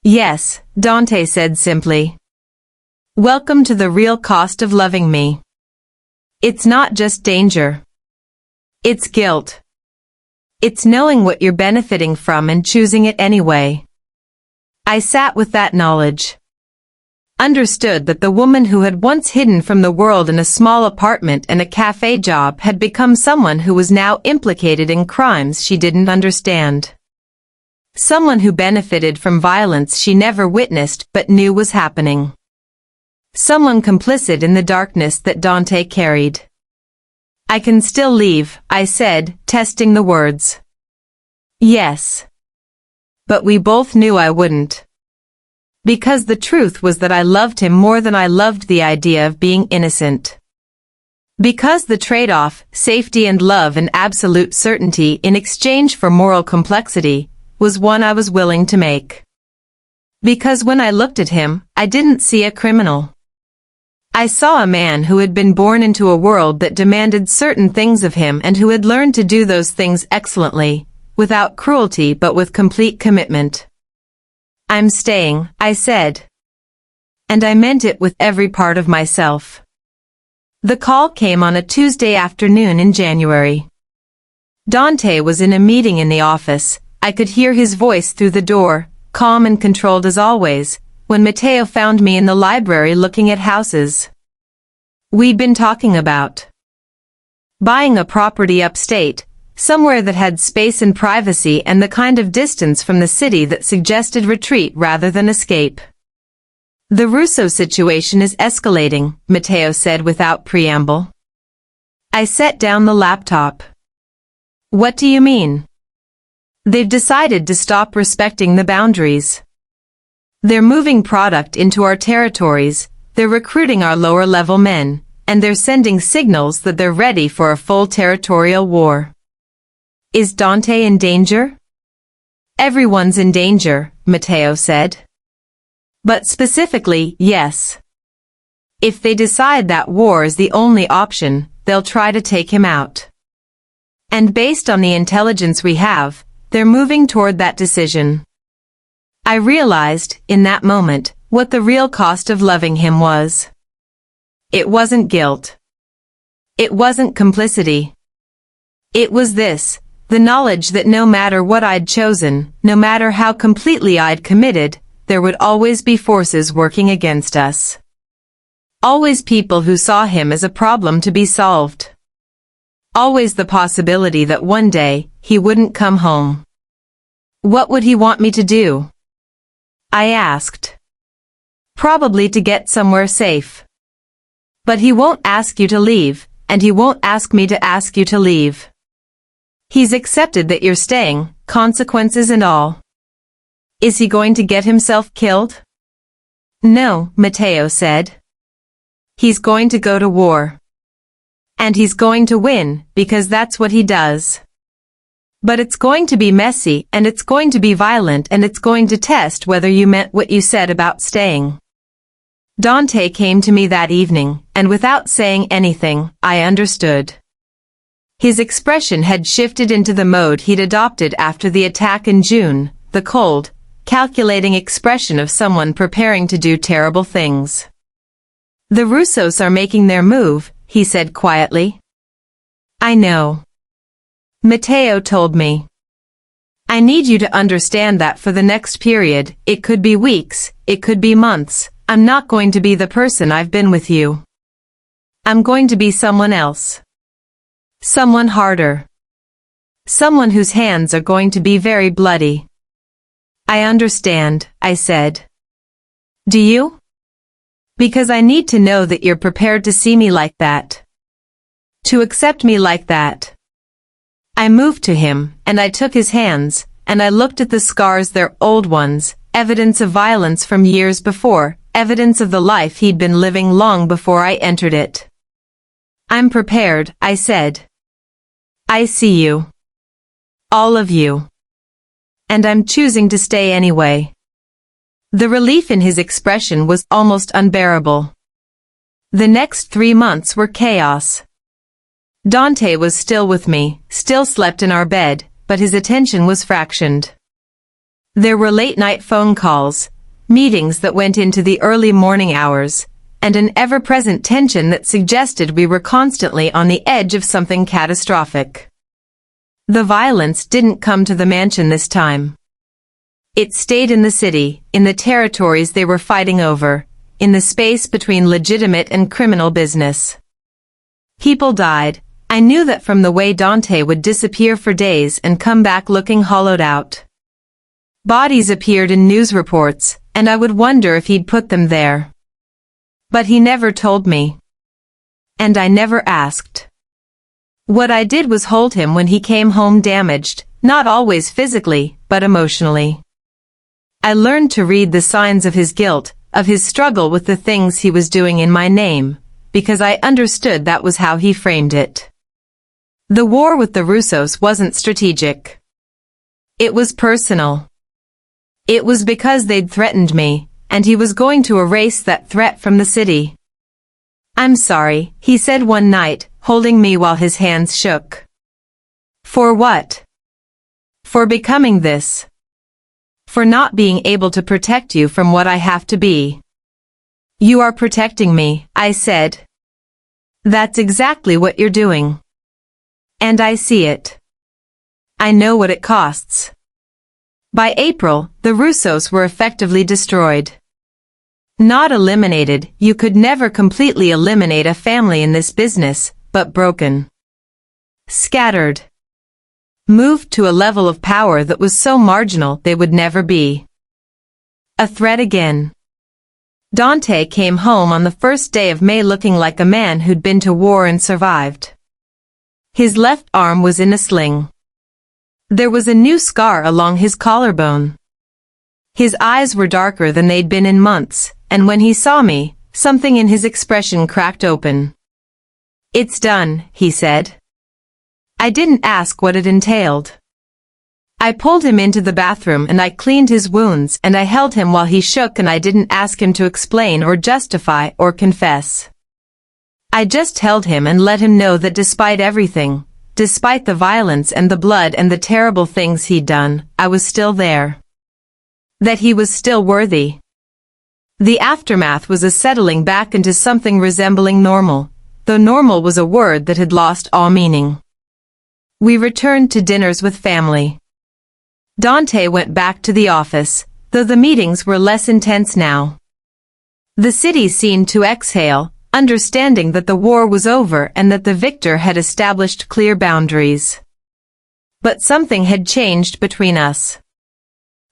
Yes, Dante said simply. Welcome to the real cost of loving me. It's not just danger. It's guilt. It's knowing what you're benefiting from and choosing it anyway. I sat with that knowledge. Understood that the woman who had once hidden from the world in a small apartment and a cafe job had become someone who was now implicated in crimes she didn't understand. Someone who benefited from violence she never witnessed but knew was happening. Someone complicit in the darkness that Dante carried. I can still leave, I said, testing the words. Yes. But we both knew I wouldn't. Because the truth was that I loved him more than I loved the idea of being innocent. Because the trade-off, safety and love and absolute certainty in exchange for moral complexity, was one I was willing to make. Because when I looked at him, I didn't see a criminal. I saw a man who had been born into a world that demanded certain things of him and who had learned to do those things excellently, without cruelty but with complete commitment. I'm staying, I said. And I meant it with every part of myself. The call came on a Tuesday afternoon in January. Dante was in a meeting in the office. I could hear his voice through the door, calm and controlled as always, when Matteo found me in the library looking at houses. We'd been talking about buying a property upstate, somewhere that had space and privacy and the kind of distance from the city that suggested retreat rather than escape. The Russo situation is escalating, Matteo said without preamble. I set down the laptop. What do you mean? They've decided to stop respecting the boundaries. They're moving product into our territories, they're recruiting our lower-level men, and they're sending signals that they're ready for a full territorial war. Is Dante in danger? Everyone's in danger, Matteo said. But specifically, yes. If they decide that war is the only option, they'll try to take him out. And based on the intelligence we have, they're moving toward that decision. I realized, in that moment, what the real cost of loving him was. It wasn't guilt. It wasn't complicity. It was this, The knowledge that no matter what I'd chosen, no matter how completely I'd committed, there would always be forces working against us. Always people who saw him as a problem to be solved. Always the possibility that one day, he wouldn't come home. What would he want me to do? I asked. Probably to get somewhere safe. But he won't ask you to leave, and he won't ask me to ask you to leave. He's accepted that you're staying, consequences and all. Is he going to get himself killed? No, Matteo said. He's going to go to war. And he's going to win, because that's what he does. But it's going to be messy, and it's going to be violent, and it's going to test whether you meant what you said about staying. Dante came to me that evening, and without saying anything, I understood. His expression had shifted into the mode he'd adopted after the attack in June, the cold, calculating expression of someone preparing to do terrible things. The Russos are making their move, he said quietly. I know. Matteo told me. I need you to understand that for the next period, it could be weeks, it could be months, I'm not going to be the person I've been with you. I'm going to be someone else. Someone harder. Someone whose hands are going to be very bloody. I understand, I said. Do you? Because I need to know that you're prepared to see me like that. To accept me like that. I moved to him, and I took his hands, and I looked at the scars, their old ones, evidence of violence from years before, evidence of the life he'd been living long before I entered it. I'm prepared, I said. I see you. All of you. And I'm choosing to stay anyway. The relief in his expression was almost unbearable. The next 3 months were chaos. Dante was still with me, still slept in our bed, but his attention was fractioned. There were late-night phone calls, meetings that went into the early morning hours, and an ever-present tension that suggested we were constantly on the edge of something catastrophic. The violence didn't come to the mansion this time. It stayed in the city, in the territories they were fighting over, in the space between legitimate and criminal business. People died. I knew that from the way Dante would disappear for days and come back looking hollowed out. Bodies appeared in news reports, and I would wonder if he'd put them there. But he never told me. And I never asked. What I did was hold him when he came home damaged, not always physically, but emotionally. I learned to read the signs of his guilt, of his struggle with the things he was doing in my name, because I understood that was how he framed it. The war with the Russos wasn't strategic. It was personal. It was because they'd threatened me, and he was going to erase that threat from the city. I'm sorry, he said one night, holding me while his hands shook. For what? For becoming this. For not being able to protect you from what I have to be. You are protecting me, I said. That's exactly what you're doing. And I see it. I know what it costs. By April, the Russos were effectively destroyed. Not eliminated, you could never completely eliminate a family in this business, but broken. Scattered. Moved to a level of power that was so marginal they would never be a threat again. Dante came home on the first day of May looking like a man who'd been to war and survived. His left arm was in a sling. There was a new scar along his collarbone. His eyes were darker than they'd been in months, and when he saw me, something in his expression cracked open. It's done, he said. I didn't ask what it entailed. I pulled him into the bathroom and I cleaned his wounds and I held him while he shook and I didn't ask him to explain or justify or confess. I just held him and let him know that despite everything, despite the violence and the blood and the terrible things he'd done, I was still there. That he was still worthy. The aftermath was a settling back into something resembling normal, though normal was a word that had lost all meaning. We returned to dinners with family. Dante went back to the office, though the meetings were less intense now. The city seemed to exhale, understanding that the war was over and that the victor had established clear boundaries. But something had changed between us.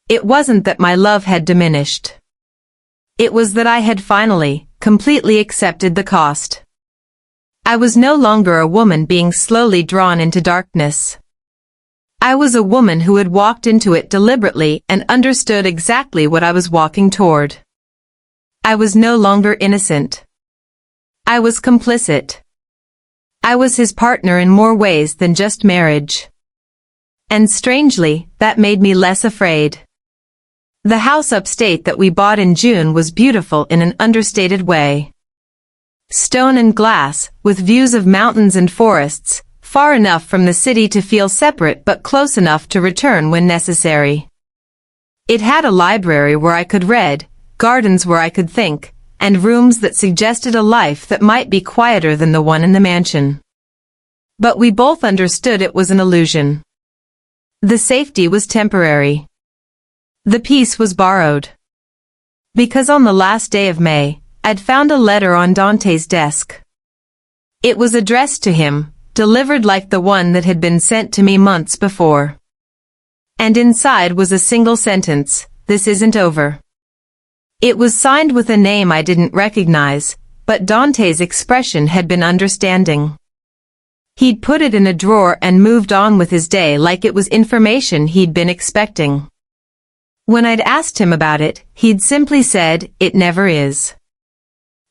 It wasn't that my love had diminished. It was that I had finally, completely accepted the cost. I was no longer a woman being slowly drawn into darkness. I was a woman who had walked into it deliberately and understood exactly what I was walking toward. I was no longer innocent. I was complicit. I was his partner in more ways than just marriage. And strangely, that made me less afraid. The house upstate that we bought in June was beautiful in an understated way. Stone and glass, with views of mountains and forests, far enough from the city to feel separate but close enough to return when necessary. It had a library where I could read, gardens where I could think, and rooms that suggested a life that might be quieter than the one in the mansion. But we both understood it was an illusion. The safety was temporary. The peace was borrowed. Because on the last day of May, I'd found a letter on Dante's desk. It was addressed to him, delivered like the one that had been sent to me months before. And inside was a single sentence, "This isn't over." It was signed with a name I didn't recognize, but Dante's expression had been understanding. He'd put it in a drawer and moved on with his day like it was information he'd been expecting. When I'd asked him about it, he'd simply said, "It never is.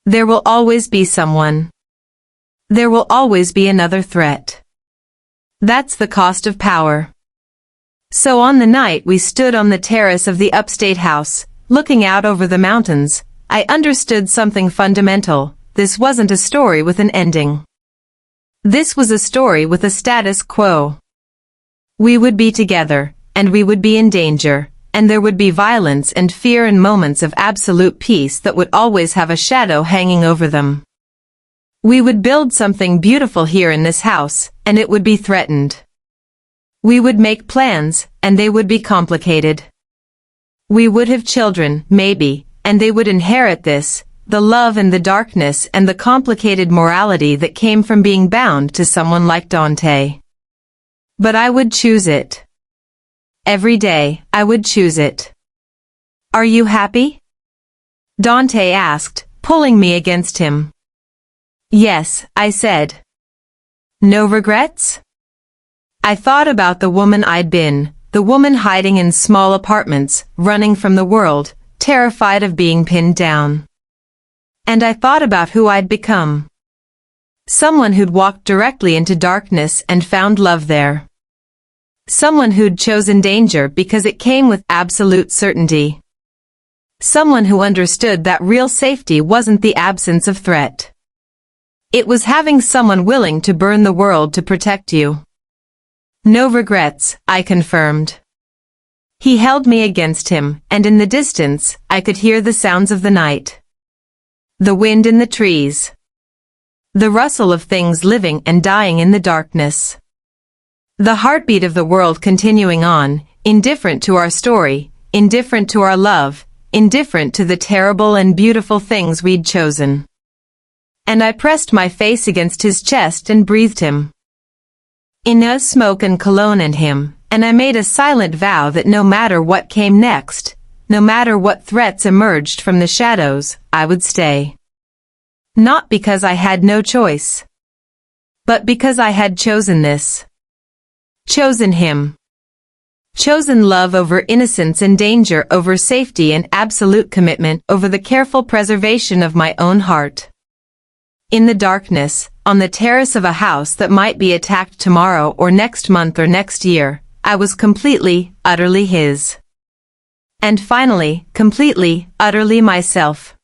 There will always be someone. There will always be another threat. That's the cost of power." So on the night we stood on the terrace of the upstate house, looking out over the mountains, I understood something fundamental. This wasn't a story with an ending. This was a story with a status quo. We would be together, and we would be in danger, and there would be violence and fear and moments of absolute peace that would always have a shadow hanging over them. We would build something beautiful here in this house, and it would be threatened. We would make plans, and they would be complicated. We would have children, maybe, and they would inherit this, the love and the darkness and the complicated morality that came from being bound to someone like Dante. But I would choose it. Every day, I would choose it. "Are you happy?" Dante asked, pulling me against him. "Yes," I said. "No regrets?" I thought about the woman I'd been, the woman hiding in small apartments, running from the world, terrified of being pinned down. And I thought about who I'd become. Someone who'd walked directly into darkness and found love there. Someone who'd chosen danger because it came with absolute certainty. Someone who understood that real safety wasn't the absence of threat. It was having someone willing to burn the world to protect you. "No regrets," I confirmed. He held me against him, and in the distance, I could hear the sounds of the night. The wind in the trees. The rustle of things living and dying in the darkness. The heartbeat of the world continuing on, indifferent to our story, indifferent to our love, indifferent to the terrible and beautiful things we'd chosen. And I pressed my face against his chest and breathed him. Enough smoke and cologne and him, and I made a silent vow that no matter what came next, no matter what threats emerged from the shadows, I would stay. Not because I had no choice, but because I had chosen this. Chosen him. Chosen love over innocence and danger over safety and absolute commitment over the careful preservation of my own heart. In the darkness, on the terrace of a house that might be attacked tomorrow or next month or next year, I was completely, utterly his. And finally, completely, utterly myself.